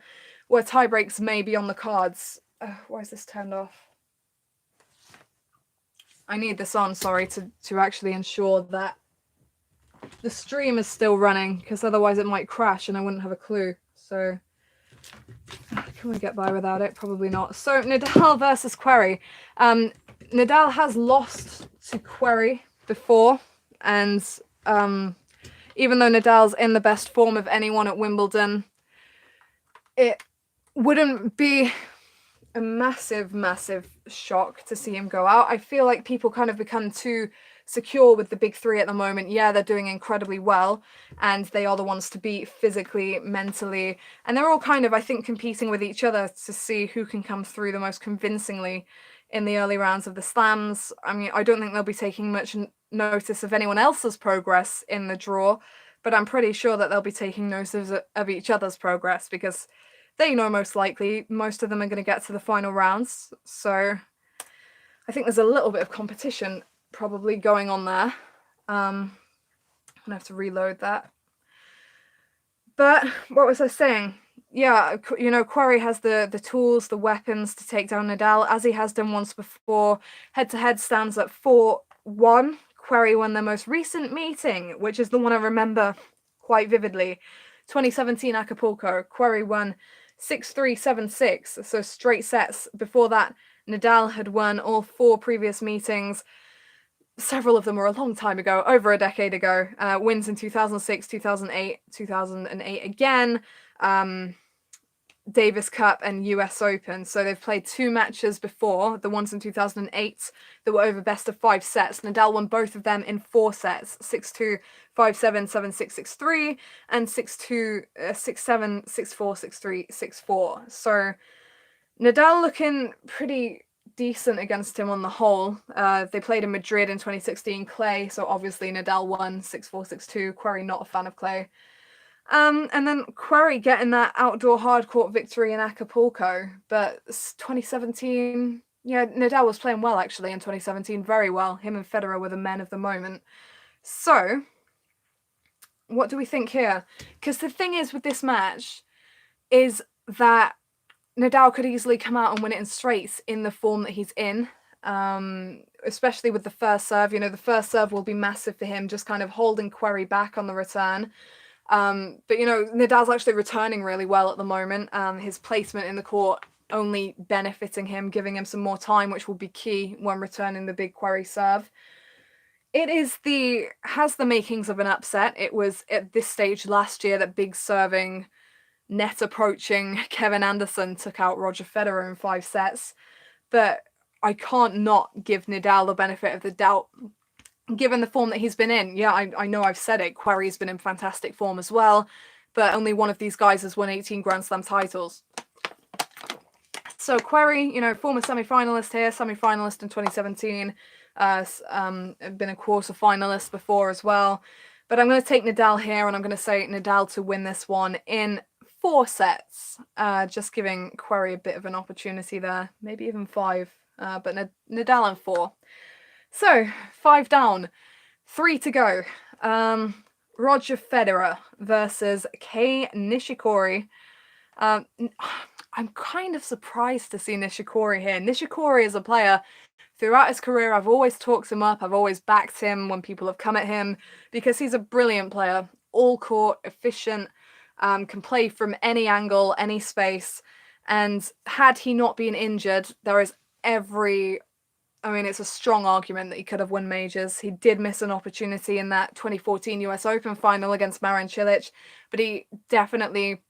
Speaker 1: where tiebreaks may be on the cards. Why is this turned off? I need this on, sorry, to actually ensure that the stream is still running, because otherwise it might crash and I wouldn't have a clue. So, can we get by without it? Probably not. So, Nadal versus Querrey. Nadal has lost to Querrey before, and even though Nadal's in the best form of anyone at Wimbledon, it wouldn't be a massive shock to see him go out. I feel like people kind of become too secure with the big three at the moment. Yeah, they're doing incredibly well, and they are the ones to beat physically, mentally, and they're all kind of, I think, competing with each other to see who can come through the most convincingly in the early rounds of the slams. I mean, I don't think they'll be taking much notice of anyone else's progress in the draw, but I'm pretty sure that they'll be taking notice of each other's progress, because they know most likely most of them are going to get to the final rounds. So I think there's a little bit of competition probably going on there. I'm going to have to reload that. But what was I saying? yeah, you know, Querrey has the tools, the weapons to take down Nadal, as he has done once before. Head-to-head stands at 4-1. Querrey won their most recent meeting, which is the one I remember quite vividly. 2017 Acapulco. Querrey won 6-3, 7-6, so straight sets. Before that, Nadal had won all 4 previous meetings. Several of them were a long time ago, over a decade ago. Wins in 2006, 2008, 2008 again. Davis Cup and US Open. So they've played 2 matches before, the ones in 2008 that were over best of 5 sets. Nadal won both of them in 4 sets, 6-2, 5-7, 7-6, 6-3, and 6-2, 6-7, 6-4, 6-3, 6-4. So Nadal looking pretty decent against him on the whole. They played in Madrid in 2016, clay, so obviously Nadal won 6-4, 6-2. Querrey not a fan of clay. And then Querrey getting that outdoor hardcourt victory in Acapulco. But 2017, yeah, Nadal was playing well actually in 2017, very well. Him and Federer were the men of the moment. So, what do we think here? Because the thing is with this match is that Nadal could easily come out and win it in straights in the form that he's in. Especially with the first serve. You know, the first serve will be massive for him, just kind of holding Querrey back on the return. But, you know, Nadal's actually returning really well at the moment. His placement in the court only benefiting him, giving him some more time, which will be key when returning the big Querrey serve. It has the makings of an upset. It was at this stage last year that big serving, net approaching Kevin Anderson took out Roger Federer in 5 sets. But I can't not give Nadal the benefit of the doubt given the form that he's been in. Yeah, I know I've said it. Querrey's been in fantastic form as well, but only one of these guys has won 18 Grand Slam titles. So Querrey, you know, former semi-finalist here, semi-finalist in 2017, been a quarter-finalist before as well. But I'm going to take Nadal here, and I'm going to say Nadal to win this one in 4 sets, just giving Querrey a bit of an opportunity there, maybe even 5, but Nadal in 4. So, 5 down, 3 to go. Roger Federer versus Kei Nishikori. I'm kind of surprised to see Nishikori here. Nishikori is a player, throughout his career, I've always talked him up, I've always backed him when people have come at him, because he's a brilliant player, all court, efficient, can play from any angle, any space, and had he not been injured, there is it's a strong argument that he could have won majors. He did miss an opportunity in that 2014 US Open final against Marin Cilic, but he definitely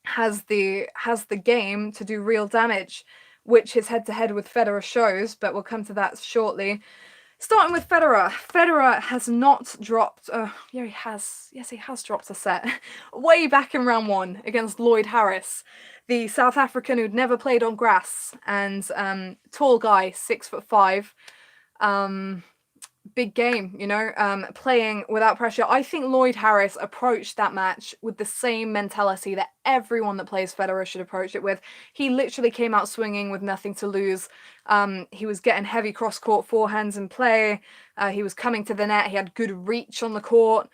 Speaker 1: has the game to do real damage, which his head-to-head with Federer shows, but we'll come to that shortly. Starting with Federer. Federer has not dropped... he has. Yes, he has dropped a set. Way back in round 1 against Lloyd Harris, the South African who'd never played on grass, and tall guy, 6'5". Big game, you know, playing without pressure. I think Lloyd Harris approached that match with the same mentality that everyone that plays Federer should approach it with. He literally came out swinging with nothing to lose. He was getting heavy cross-court forehands in play. He was coming to the net. He had good reach on the court,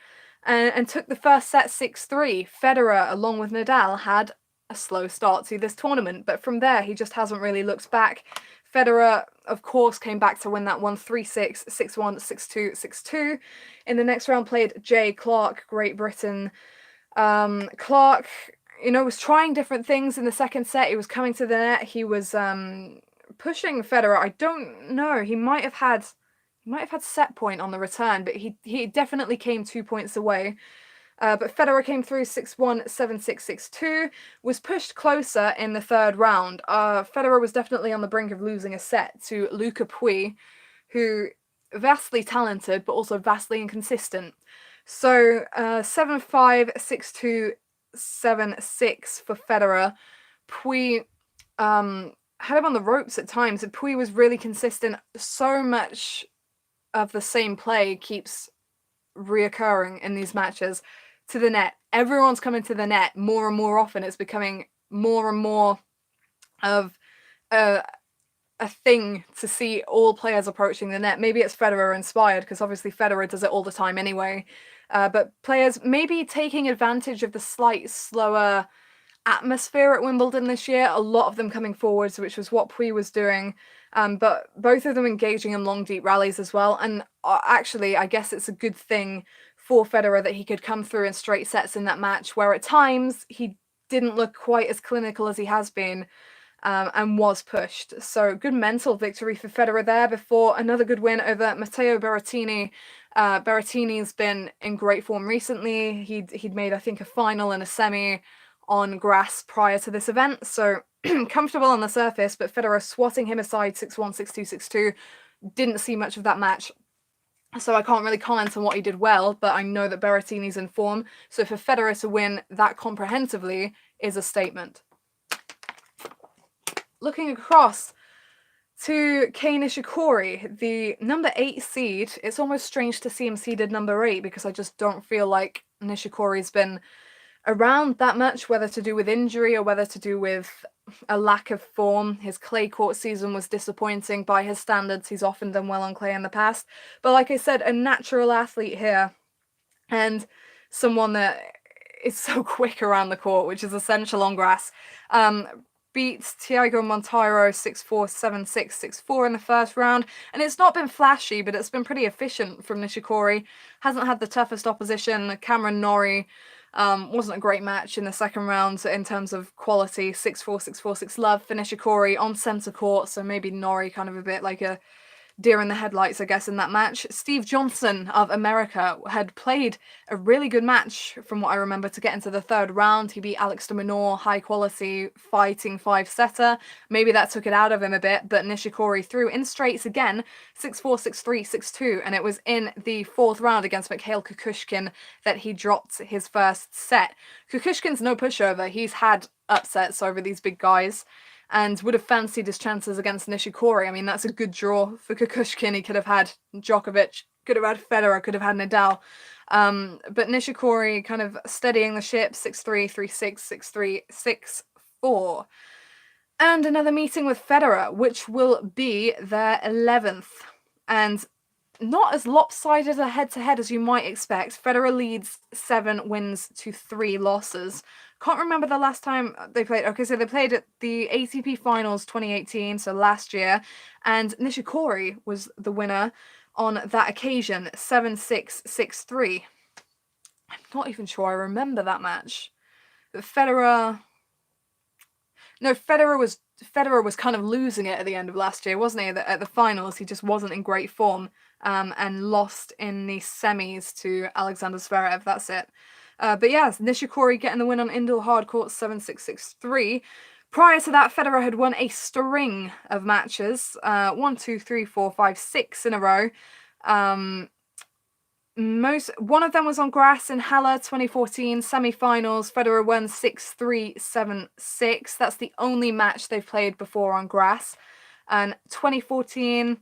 Speaker 1: and took the first set 6-3. Federer, along with Nadal, had a slow start to this tournament, but from there he just hasn't really looked back. Federer, of course, came back to win that one 3-6, 6-1, 6-2, 6-2. In the next round played Jay Clark, Great Britain. Clark, you know, was trying different things in the second set. He was coming to the net. He was pushing Federer. I don't know. He might have had set point on the return, but he definitely came 2 points away. But Federer came through 6-1, 7-6, 6-2, was pushed closer in the third round. Federer was definitely on the brink of losing a set to Luca Pouille, who vastly talented, but also vastly inconsistent. So 7-5, 6-2, 7-6 for Federer. Pouille had him on the ropes at times. Pouille was really consistent. So much of the same play keeps reoccurring in these matches. To the net. Everyone's coming to the net more and more often. It's becoming more and more of a thing to see all players approaching the net. Maybe it's Federer inspired, because obviously Federer does it all the time anyway. But players maybe taking advantage of the slight slower atmosphere at Wimbledon this year, a lot of them coming forwards, which was what Pui was doing, but both of them engaging in long, deep rallies as well. And actually, I guess it's a good thing for Federer that he could come through in straight sets in that match, where at times he didn't look quite as clinical as he has been, and was pushed. So good mental victory for Federer there before another good win over Matteo Berrettini. Berrettini's been in great form recently. He'd made, I think, a final and a semi on grass prior to this event, so comfortable on the surface, but Federer swatting him aside 6-1, 6-2, 6-2. Didn't see much of that match, so I can't really comment on what he did well, but I know that Berrettini's in form, so for Federer to win that comprehensively is a statement. Looking across to Kei Nishikori, the number 8 seed. It's almost strange to see him seeded number 8 because I just don't feel like Nishikori's been around that much, whether to do with injury or whether to do with a lack of form. His clay court season was disappointing by his standards. He's often done well on clay in the past. But like I said, a natural athlete here and someone that is so quick around the court, which is essential on grass. Beats Thiago Monteiro 6-4, 7-6, 6-4 in the first round. And it's not been flashy, but it's been pretty efficient from Nishikori. Hasn't had the toughest opposition. Cameron Norrie wasn't a great match in the second round in terms of quality. 6-4, 6-4, 6-love for Nishikori on centre court. So maybe Norrie kind of a bit like a deer in the headlights, I guess, in that match. Steve Johnson of America had played a really good match, from what I remember, to get into the third round. He beat Alex de Minaur, high quality, fighting 5-setter. Maybe that took it out of him a bit, but Nishikori threw in straights again, 6-4, 6-3, 6-2, and it was in the fourth round against Mikhail Kukushkin that he dropped his first set. Kukushkin's no pushover. He's had upsets over these big guys, and would have fancied his chances against Nishikori. I mean, that's a good draw for Kukushkin. He could have had Djokovic, could have had Federer, could have had Nadal. But Nishikori kind of steadying the ship, 6-3, 3-6, 6-3, 6-4. And another meeting with Federer, which will be their 11th. And not as lopsided a head-to-head as you might expect. Federer leads 7 wins to 3 losses. Can't remember the last time they played. Okay, so they played at the ATP Finals 2018, so last year, and Nishikori was the winner on that occasion, 7-6, 6-3. I'm not even sure I remember that match. But Federer was kind of losing it at the end of last year, wasn't he? At the finals, he just wasn't in great form, and lost in the semis to Alexander Zverev. That's it. But yeah, Nishikori getting the win on indoor hard court, 7-6, 6-3. Prior to that, Federer had won a string of matches, 1, 2, 3, 4, 5, 6 in a row. One of them was on grass in Halle 2014 semi-finals. Federer won 6-3, 7-6. That's the only match they've played before on grass. And 2014,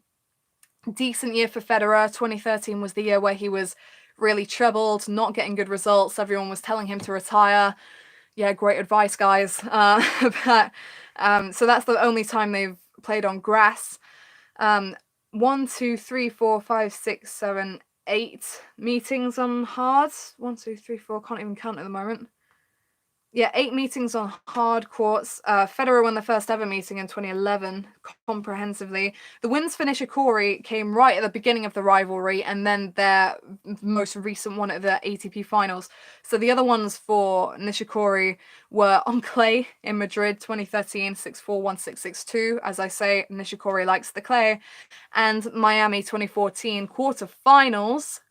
Speaker 1: decent year for Federer. 2013 was the year where he was really troubled, not getting good results. Everyone was telling him to retire. Yeah, great advice, guys. So that's the only time they've played on grass. 1, 2, 3, 4, 5, 6, 7, 8 meetings on hard. 1, 2, 3, 4. Can't even count at the moment. Yeah, 8 meetings on hard courts. Federer won the first ever meeting in 2011 comprehensively. The wins for Nishikori came right at the beginning of the rivalry, and then their most recent one at the ATP Finals. So the other ones for Nishikori were on clay in Madrid 2013, 6-4, 1-6, 6-2. As I say, Nishikori likes the clay. And Miami 2014 quarterfinals.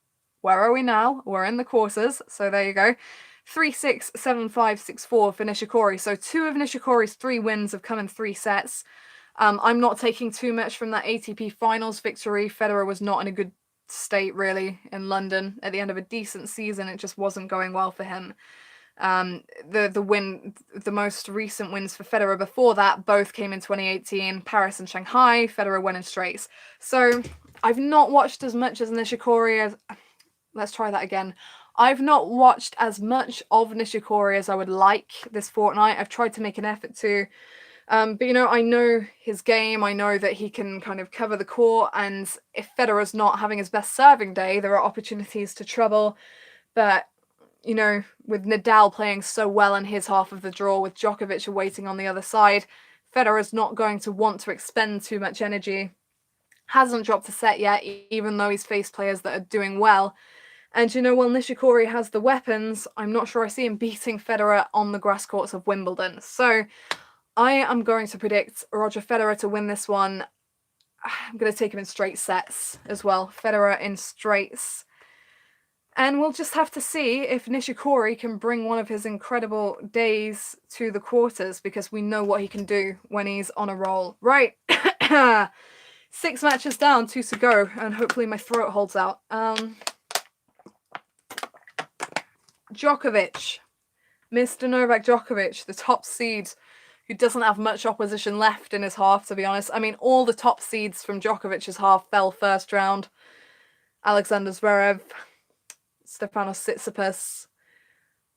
Speaker 1: Where are we now? We're in the quarters, so there you go. 3-6, 7-5, 6-4 for Nishikori. So 2 of Nishikori's 3 wins have come in 3 sets. I'm not taking too much from that ATP Finals victory. Federer was not in a good state, really, in London at the end of a decent season. It just wasn't going well for him. The most recent wins for Federer before that both came in 2018, Paris and Shanghai. Federer won in straights. So I've not watched as much as Nishikori as... Let's try that again. I've not watched as much of Nishikori as I would like this fortnight. I've tried to make an effort to. But, you know, I know his game. I know that he can kind of cover the court. And if Federer's not having his best serving day, there are opportunities to trouble. But, you know, with Nadal playing so well in his half of the draw, with Djokovic waiting on the other side, Federer's not going to want to expend too much energy. Hasn't dropped a set yet, even though he's faced players that are doing well. And you know, while Nishikori has the weapons, I'm not sure I see him beating Federer on the grass courts of Wimbledon. So I am going to predict Roger Federer to win this one. I'm going to take him in straight sets as well. Federer in straights. And we'll just have to see if Nishikori can bring one of his incredible days to the quarters, because we know what he can do when he's on a roll. Right. 6 matches down, 2 to go, and hopefully my throat holds out. Djokovic. Mr. Novak Djokovic, the top seed, who doesn't have much opposition left in his half, to be honest. I mean, all the top seeds from Djokovic's half fell first round. Alexander Zverev, Stefanos Tsitsipas,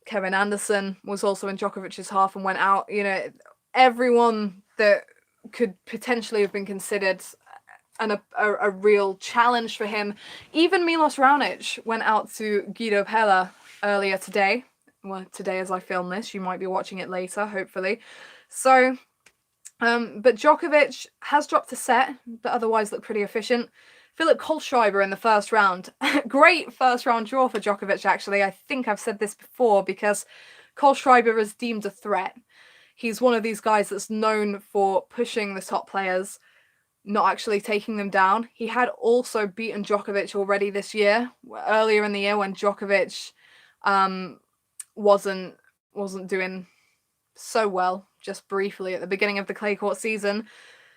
Speaker 1: Kevin Anderson was also in Djokovic's half and went out. You know, everyone that could potentially have been considered a real challenge for him. Even Milos Raonic went out to Guido Pella earlier today. Well, today as I film this, you might be watching it later, hopefully. So, but Djokovic has dropped a set, but otherwise looked pretty efficient. Philip Kohlschreiber in the first round. Great first round draw for Djokovic, actually. I think I've said this before, because Kohlschreiber is deemed a threat. He's one of these guys that's known for pushing the top players, not actually taking them down. He had also beaten Djokovic already this year, earlier in the year, when Djokovic wasn't doing so well, just briefly at the beginning of the clay court season.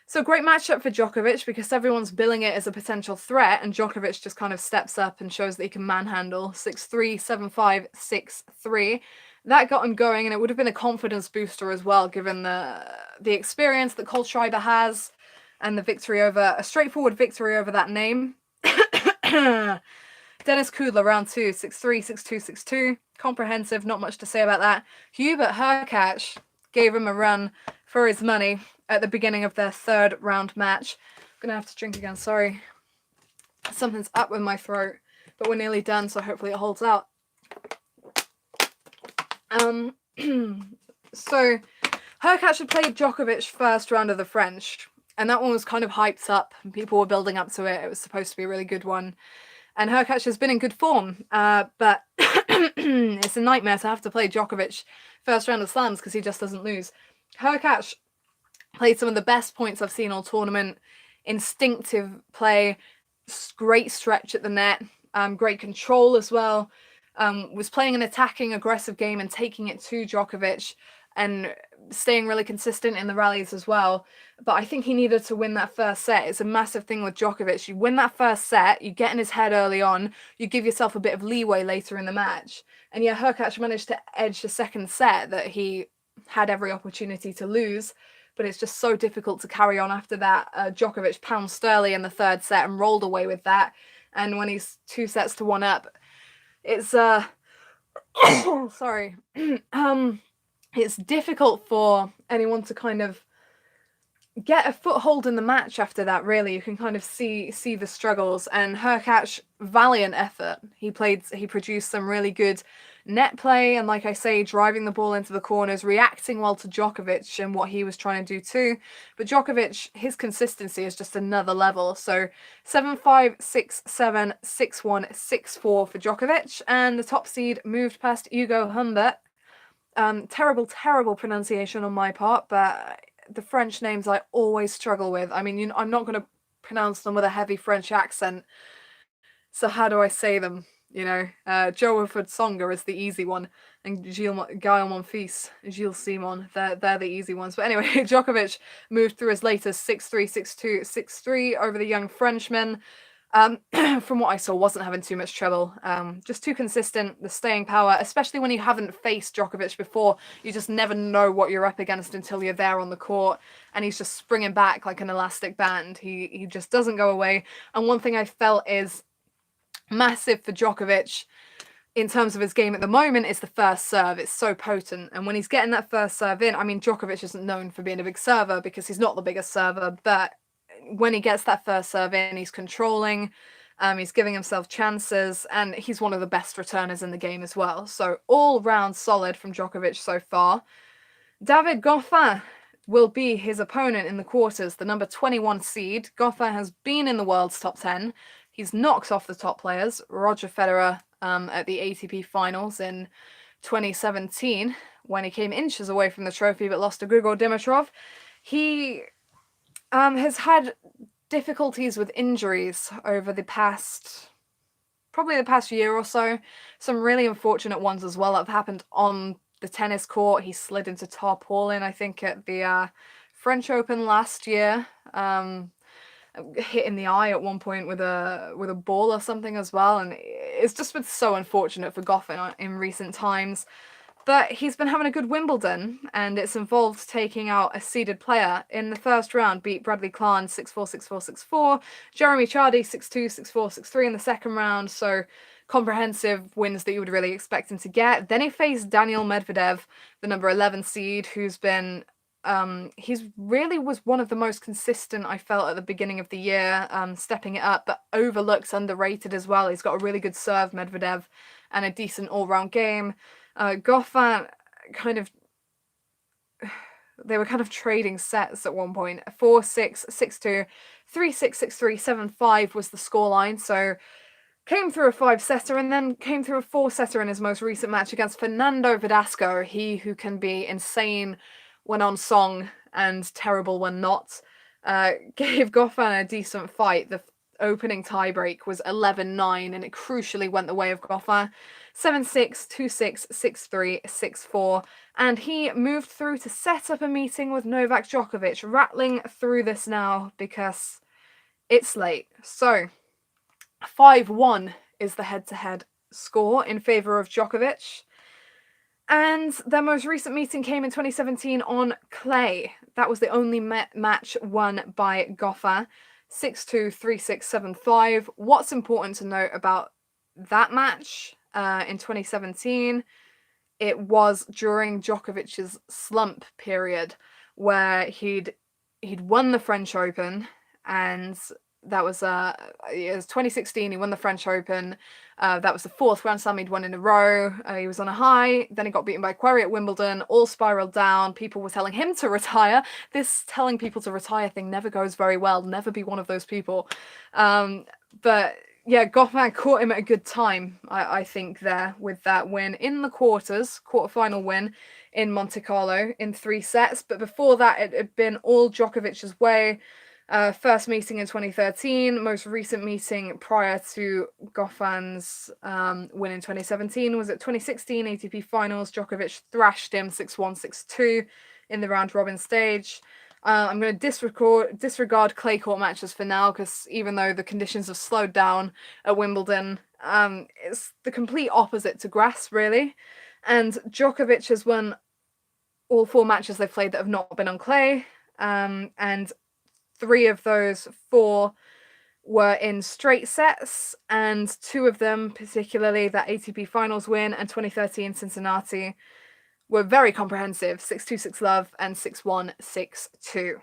Speaker 1: So great matchup for Djokovic, because everyone's billing it as a potential threat, and Djokovic just kind of steps up and shows that he can manhandle. 6-3, 7-5, 6-3. That got him going, and it would have been a confidence booster as well, given the experience that Kohlschreiber has, and the victory over, a straightforward victory over that name. Dennis Kudla, round 2, 6-3, 6-2, 6-2. Comprehensive, not much to say about that. Hubert Hurkacz gave him a run for his money at the beginning of their third round match. I'm gonna have to drink again, sorry. Something's up with my throat, but we're nearly done, so hopefully it holds out. So Hurkacz had played Djokovic first round of the French, and that one was kind of hyped up, and people were building up to it. It was supposed to be a really good one. And Hurkacz has been in good form, but it's a nightmare to have to play Djokovic first round of slams, because he just doesn't lose. Hurkacz played some of the best points I've seen all tournament. Instinctive play, great stretch at the net, great control as well. Was playing an attacking, aggressive game and taking it to Djokovic, and staying really consistent in the rallies as well. But I think he needed to win that first set. It's a massive thing with Djokovic. You win that first set, you get in his head early on, you give yourself a bit of leeway later in the match. And yeah, Hurkacz managed to edge the second set that he had every opportunity to lose, but it's just so difficult to carry on after that. Djokovic pounced early in the third set and rolled away with that. And when he's 2-1 up, it's sorry. It's difficult for anyone to kind of get a foothold in the match after that, really. You can kind of see the struggles. And Hurkacz, valiant effort. He produced some really good net play, and like I say, driving the ball into the corners, reacting well to Djokovic and what he was trying to do too. But Djokovic, his consistency is just another level. So 7-5, 6-7, 6-1, 6-4 for Djokovic, and the top seed moved past Hugo Humbert. Terrible pronunciation on my part, but the French names I always struggle with. I mean, I'm not going to pronounce them with a heavy French accent, so how do I say them? You know, Joe Wilfred Songa is the easy one, and Gaël Monfils, Gilles Simon, they're the easy ones. But anyway, Djokovic moved through as late as 6-3, 6-2, 6-3 over the young Frenchman. From what I saw, wasn't having too much trouble. Just too consistent, the staying power, especially when you haven't faced Djokovic before. You just never know what you're up against until you're there on the court, and he's just springing back like an elastic band. He just doesn't go away. And one thing I felt is massive for Djokovic in terms of his game at the moment is the first serve. It's so potent, and when he's getting that first serve in, I mean, Djokovic isn't known for being a big server because he's not the biggest server, but when he gets that first serve in, he's controlling, He's giving himself chances, and he's one of the best returners in the game as well. So all round solid from Djokovic so far. David Goffin will be his opponent in the quarters, the number 21 seed. Goffin has been in the world's top 10. He's knocked off the top players, Roger Federer at the ATP finals in 2017, when he came inches away from the trophy but lost to Grigor Dimitrov. He has had difficulties with injuries over probably the past year or so. Some really unfortunate ones as well that have happened on the tennis court. He slid into tarpaulin, I think, at the French Open last year. Hit in the eye at one point with a ball or something as well, and it's just been so unfortunate for Goffin in recent times. But he's been having a good Wimbledon, and it's involved taking out a seeded player. In the first round, beat Bradley Clarn 6-4, 6-4, 6-4. Jeremy Chardy 6-2, 6-4, 6-3 in the second round. So comprehensive wins that you would really expect him to get. Then he faced Daniil Medvedev, the number 11 seed, who's been he's really was one of the most consistent I felt at the beginning of the year, stepping it up, but overlooked, underrated as well. He's got a really good serve, Medvedev, and a decent all-round game. Goffin they were kind of trading sets at one point. 4-6, 6-2, 3-6, 6-3, 7-5 was the scoreline. So came through a 5-setter and then came through a 4-setter in his most recent match against Fernando Verdasco, he who can be insane when on song and terrible when not. Gave Goffin a decent fight. The opening tiebreak was 11-9, and it crucially went the way of Goffin. 7-6, 2-6, 6-3, 6-4, and he moved through to set up a meeting with Novak Djokovic. Rattling through this now because it's late. So 5-1 is the head-to-head score in favour of Djokovic. And their most recent meeting came in 2017 on clay. That was the only match won by Goffin. 6-2, 3-6, 7-5. What's important to note about that match in 2017, it was during Djokovic's slump period where he'd won the French Open, and that was it was 2016. He won the French Open. That was the fourth Grand Slam he'd won in a row. He was on a high. Then he got beaten by Querrey at Wimbledon. All spiraled down. People were telling him to retire. This telling people to retire thing never goes very well. Never be one of those people. But yeah, Goffin caught him at a good time, I think, there with that win in the quarterfinal win in Monte Carlo in 3 sets. But before that, it had been all Djokovic's way. First meeting in 2013, most recent meeting prior to Goffin's win in 2017 was at 2016 ATP Finals. Djokovic thrashed him 6-1, 6-2 in the round-robin stage. I'm going to disregard clay court matches for now, because even though the conditions have slowed down at Wimbledon, it's the complete opposite to grass, really. And Djokovic has won all 4 matches they've played that have not been on clay, and 3 of those 4 were in straight sets, and 2 of them, particularly that ATP Finals win and 2013 Cincinnati, were very comprehensive. 6-2, 6-love, and 6-1, 6-2.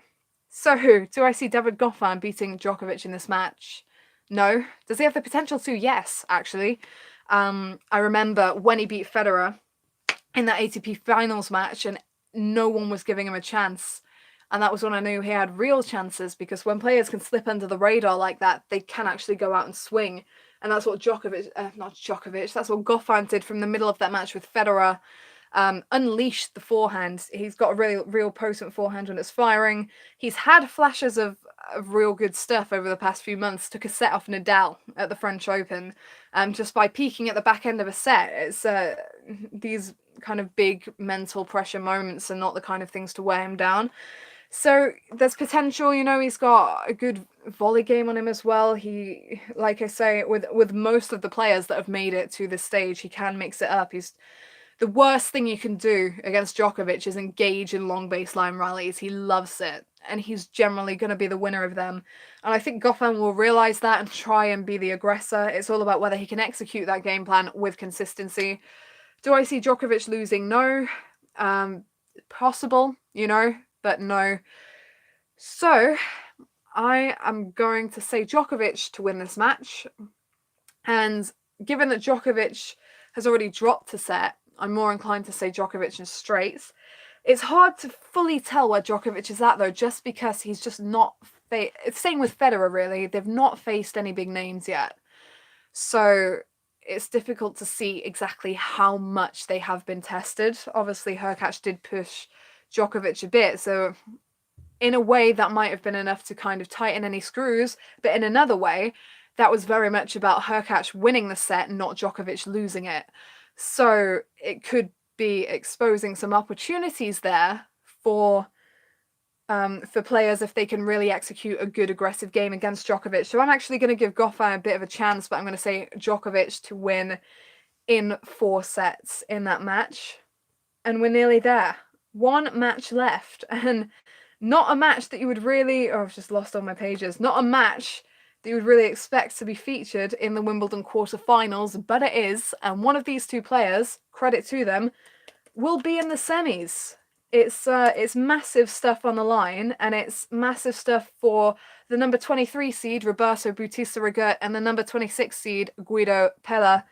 Speaker 1: So, do I see David Goffin beating Djokovic in this match? No. Does he have the potential to? Yes, actually. I remember when he beat Federer in that ATP Finals match, and no one was giving him a chance. And that was when I knew he had real chances, because when players can slip under the radar like that, they can actually go out and swing. And that's what that's what Goffin did from the middle of that match with Federer. Unleashed the forehand. He's got a real potent forehand when it's firing. He's had flashes of real good stuff over the past few months. Took a set off Nadal at the French Open, just by peaking at the back end of a set. It's these kind of big mental pressure moments are not the kind of things to wear him down. So there's potential, he's got a good volley game on him as well. He, like I say, with most of the players that have made it to this stage, he can mix it up. The worst thing you can do against Djokovic is engage in long baseline rallies. He loves it, and he's generally going to be the winner of them. And I think Goffin will realise that and try and be the aggressor. It's all about whether he can execute that game plan with consistency. Do I see Djokovic losing? No. Possible, but no. So, I am going to say Djokovic to win this match. And given that Djokovic has already dropped a set, I'm more inclined to say Djokovic in straights. It's hard to fully tell where Djokovic is at, though, just because he's just not... It's same with Federer, really. They've not faced any big names yet. So it's difficult to see exactly how much they have been tested. Obviously, Hurkacz did push Djokovic a bit, so in a way that might have been enough to kind of tighten any screws, but in another way, that was very much about Hurkacz winning the set, not Djokovic losing it. So it could be exposing some opportunities there for players if they can really execute a good aggressive game against Djokovic. So I'm actually going to give Goffin a bit of a chance, but I'm going to say Djokovic to win in 4 sets in that match. And we're nearly there. 1 match left, and not a match that you would really... Oh, I've just lost all my pages. Not a match that you would really expect to be featured in the Wimbledon quarterfinals, but it is, and one of these 2 players, credit to them, will be in the semis. It's massive stuff on the line, and it's massive stuff for the number 23 seed, Roberto Bautista Agut, and the number 26 seed, Guido Pella.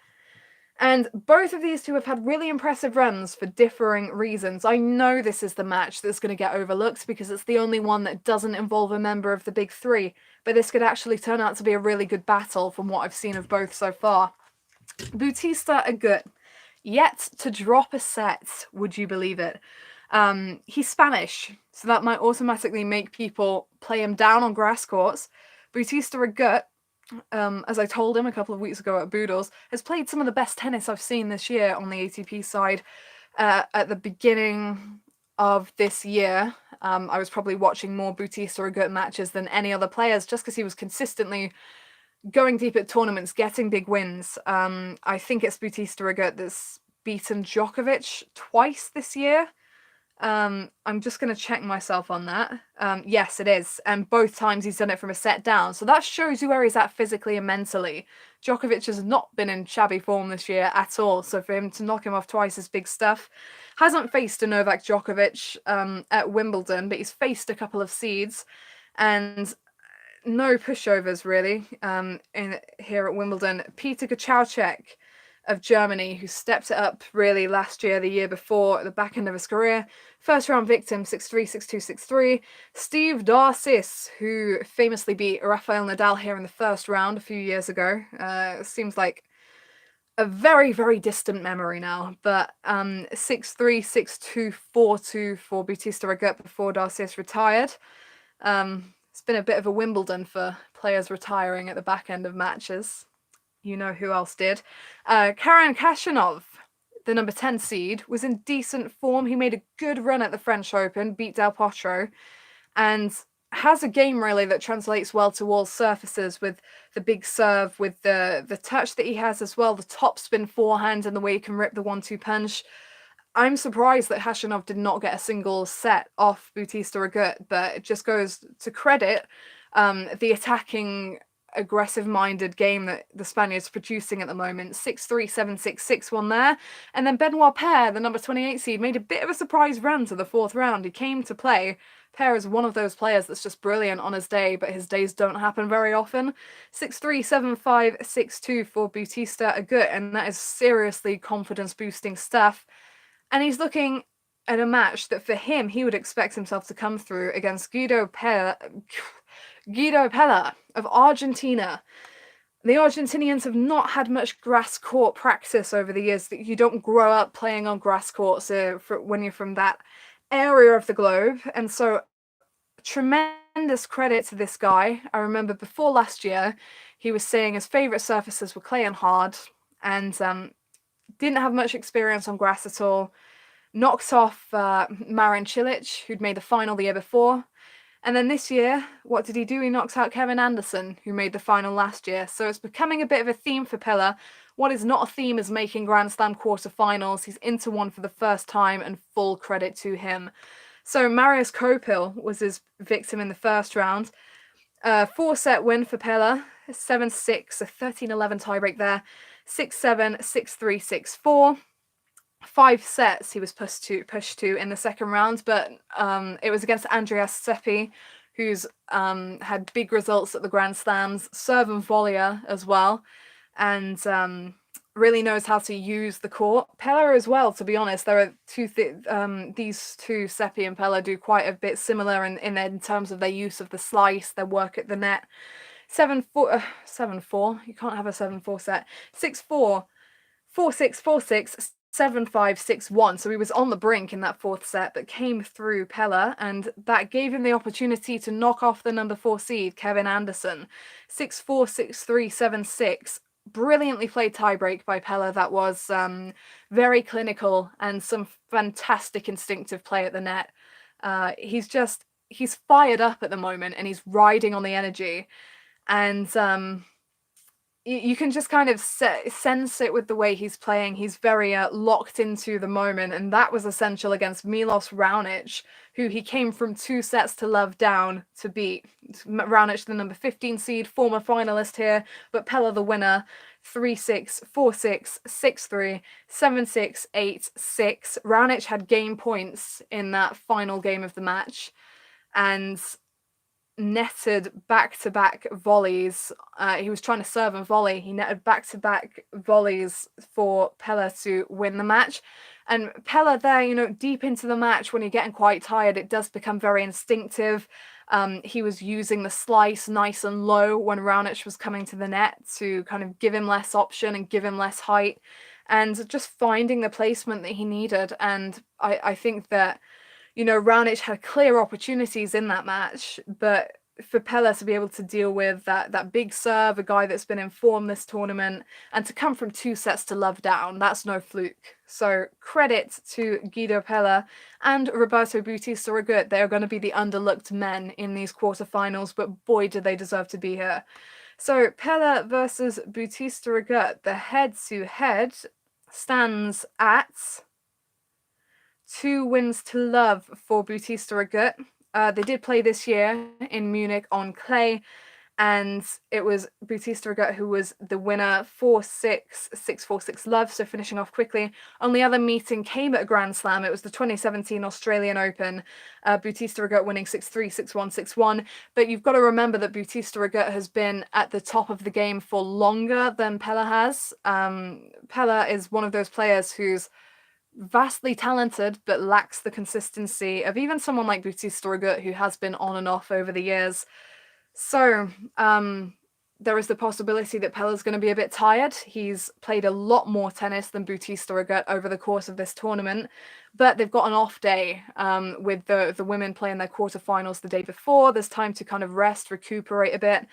Speaker 1: And both of these 2 have had really impressive runs for differing reasons. I know this is the match that's going to get overlooked because it's the only one that doesn't involve a member of the big 3, but this could actually turn out to be a really good battle from what I've seen of both so far. Bautista Agut, yet to drop a set, would you believe it? He's Spanish, so that might automatically make people play him down on grass courts. Bautista Agut, as I told him a couple of weeks ago at Boodles, has played some of the best tennis I've seen this year on the ATP side. At the beginning of this year, I was probably watching more Bautista Agut matches than any other players just because he was consistently going deep at tournaments, getting big wins. I think it's Bautista Agut that's beaten Djokovic twice this year. I'm just going to check myself on that. Yes, it is. And both times he's done it from a set down. So that shows you where he's at physically and mentally. Djokovic has not been in shabby form this year at all. So for him to knock him off twice is big stuff. Hasn't faced a Novak Djokovic at Wimbledon, but he's faced a couple of seeds. And no pushovers, really, here at Wimbledon. Peter Gacauchek of Germany, who stepped it up really last year, the year before, at the back end of his career. First round victim, 6-3, 6-2, 6-3. Steve Darcis, who famously beat Rafael Nadal here in the first round a few years ago. Seems like a very, very distant memory now, but 6-3, 6-2, 4-2 for Bautista Agut before Darcis retired. It's been a bit of a Wimbledon for players retiring at the back end of matches. You know who else did. Karen Khachanov, the number 10 seed, was in decent form. He made a good run at the French Open, beat Del Potro, and has a game really that translates well to all surfaces, with the big serve, with the touch that he has as well, the topspin forehand and the way he can rip the 1-2 punch. I'm surprised that Khachanov did not get a single set off Bautista Agut, but it just goes to credit the attacking, aggressive-minded game that the Spaniards are producing at the moment. 6-3, 7-6, 6-1 there. And then Benoit Paire, the number 28 seed, made a bit of a surprise run to the 4th round. He came to play. Paire is one of those players that's just brilliant on his day, but his days don't happen very often. 6-3, 7-5, 6-2 for Bautista Agut, and that is seriously confidence-boosting stuff. And he's looking at a match that for him, he would expect himself to come through against Guido Pella of Argentina. The Argentinians have not had much grass court practice over the years. You don't grow up playing on grass courts when you're from that area of the globe. And so tremendous credit to this guy. I remember before last year, he was saying his favourite surfaces were clay and hard, and didn't have much experience on grass at all. Knocked off Marin Cilic, who'd made the final the year before. And then this year, what did he do? He knocks out Kevin Anderson, who made the final last year. So it's becoming a bit of a theme for Pella. What is not a theme is making Grand Slam quarterfinals. He's into one for the first time, and full credit to him. So Marius Copil was his victim in the first round. 4-set win for Pella. 7-6, a 13-11 tiebreak there. 6-7, 6-3, 6-4. 5 sets he was pushed to in the second round, but it was against Andreas Seppi, who's had big results at the Grand Slams, serve and volleyer as well, and really knows how to use the court. Paire as well, to be honest. There are these two, Seppi and Paire, do quite a bit similar in terms of their use of the slice, their work at the net. 7-4, 7-4. You can't have a 7-4 set. 6-4, 4-6, 4-6, 7-5, 6-1. So he was on the brink in that fourth set, but came through Paire, and that gave him the opportunity to knock off the number 4 seed, Kevin Anderson. 6-4, 6-3, 7-6. Brilliantly played tiebreak by Paire. That was very clinical and some fantastic instinctive play at the net. He's fired up at the moment, and he's riding on the energy. And you can just kind of sense it with the way he's playing. He's very locked into the moment, and that was essential against Milos Raonic, who he came from 2 sets to love down to beat. Raonic, the number 15 seed, former finalist here, but Paire the winner. 3-6, 4-6, 6-3, 7-6, 8-6. Raonic had game points in that final game of the match, and netted back-to-back volleys. He was trying to serve and volley. He netted back-to-back volleys for Paire to win the match. And Paire there, deep into the match, when you're getting quite tired, it does become very instinctive. He was using the slice nice and low when Raonic was coming to the net to kind of give him less option and give him less height, and just finding the placement that he needed. And I think that Raonic had clear opportunities in that match, but for Paire to be able to deal with that big serve, a guy that's been in form this tournament, and to come from 2 sets to love down, that's no fluke. So credit to Guido Paire and Roberto Bautista Agut. They are going to be the underlooked men in these quarterfinals, but boy, do they deserve to be here. So Paire versus Bautista Agut, the head-to-head stands at 2 wins to love for Bautista Agut. They did play this year in Munich on clay, and it was Bautista Agut who was the winner. 4-6, 6-4, 6 love, so finishing off quickly. Only other meeting came at a Grand Slam. It was the 2017 Australian Open. Bautista Agut winning 6-3, 6-1, 6-1. But you've got to remember that Bautista Agut has been at the top of the game for longer than Paire has. Paire is one of those players who's vastly talented but lacks the consistency of even someone like Bautista Agut, who has been on and off over the years. So there is the possibility that Paire's going to be a bit tired. He's played a lot more tennis than Bautista Agut over the course of this tournament, but they've got an off day with the women playing their quarterfinals the day before. There's time to kind of rest, recuperate a bit,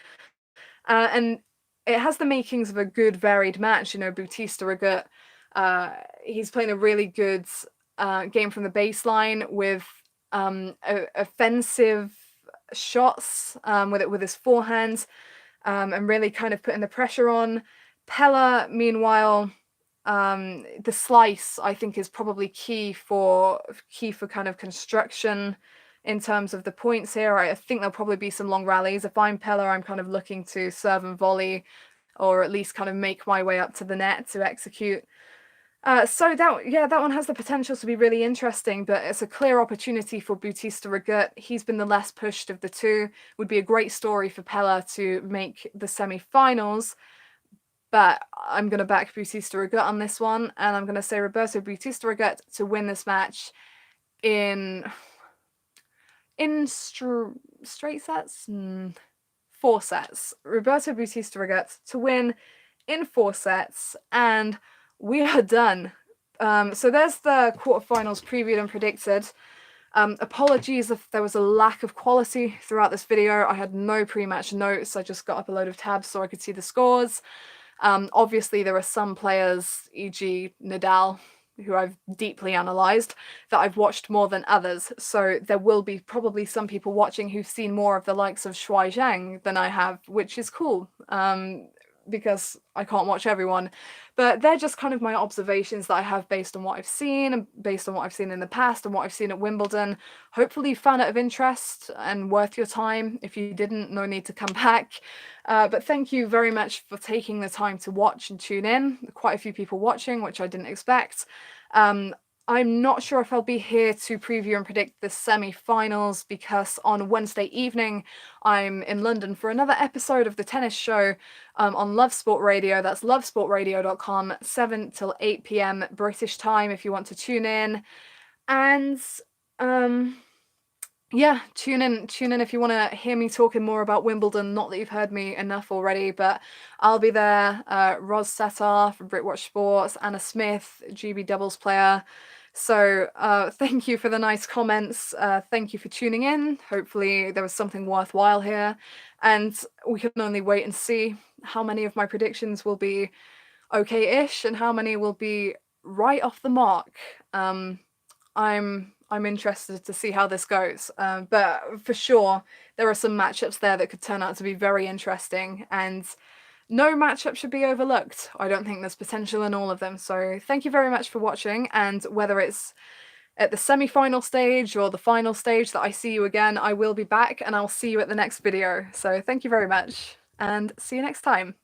Speaker 1: and it has the makings of a good varied match. Bautista Agut, he's playing a really good game from the baseline with offensive shots with his forehand, and really kind of putting the pressure on. Paire, meanwhile, the slice, I think, is probably key for kind of construction in terms of the points here. I think there'll probably be some long rallies. If I'm Paire, I'm kind of looking to serve and volley, or at least kind of make my way up to the net to execute. So that one has the potential to be really interesting, but it's a clear opportunity for Bautista Agut. He's been the less pushed of the two. Would be a great story for Paire to make the semi-finals, but I'm going to back Bautista Agut on this one, and I'm going to say Roberto Bautista Agut to win this match in straight sets? 4 sets. Roberto Bautista Agut to win in 4 sets, and we are done. So there's the quarterfinals previewed and predicted. Apologies if there was a lack of quality throughout this video. I had no pre-match notes. I just got up a load of tabs so I could see the scores. Obviously, there are some players, e.g. Nadal, who I've deeply analysed, that I've watched more than others. So there will be probably some people watching who've seen more of the likes of Schwa Shang than I have, which is cool. Because I can't watch everyone, but they're just kind of my observations that I have based on what I've seen, and based on what I've seen in the past and what I've seen at Wimbledon. Hopefully you found it of interest and worth your time. If you didn't, no need to come back. But thank you very much for taking the time to watch and tune in. Quite a few people watching, which I didn't expect. I'm not sure if I'll be here to preview and predict the semi-finals because on Wednesday evening I'm in London for another episode of the tennis show on Love Sport Radio. That's lovesportradio.com, 7 till 8 p.m. British time if you want to tune in. And yeah, tune in if you want to hear me talking more about Wimbledon. Not that you've heard me enough already, but I'll be there. Ros Setar from Britwatch Sports, Anna Smith, GB doubles player. So thank you for the nice comments. Thank you for tuning in. Hopefully there was something worthwhile here. And we can only wait and see how many of my predictions will be okay-ish and how many will be right off the mark. I'm interested to see how this goes, but for sure there are some matchups there that could turn out to be very interesting, and no matchup should be overlooked. I don't think there's potential in all of them. So thank you very much for watching, and whether it's at the semi-final stage or the final stage that I see you again, I will be back and I'll see you at the next video. So thank you very much and see you next time.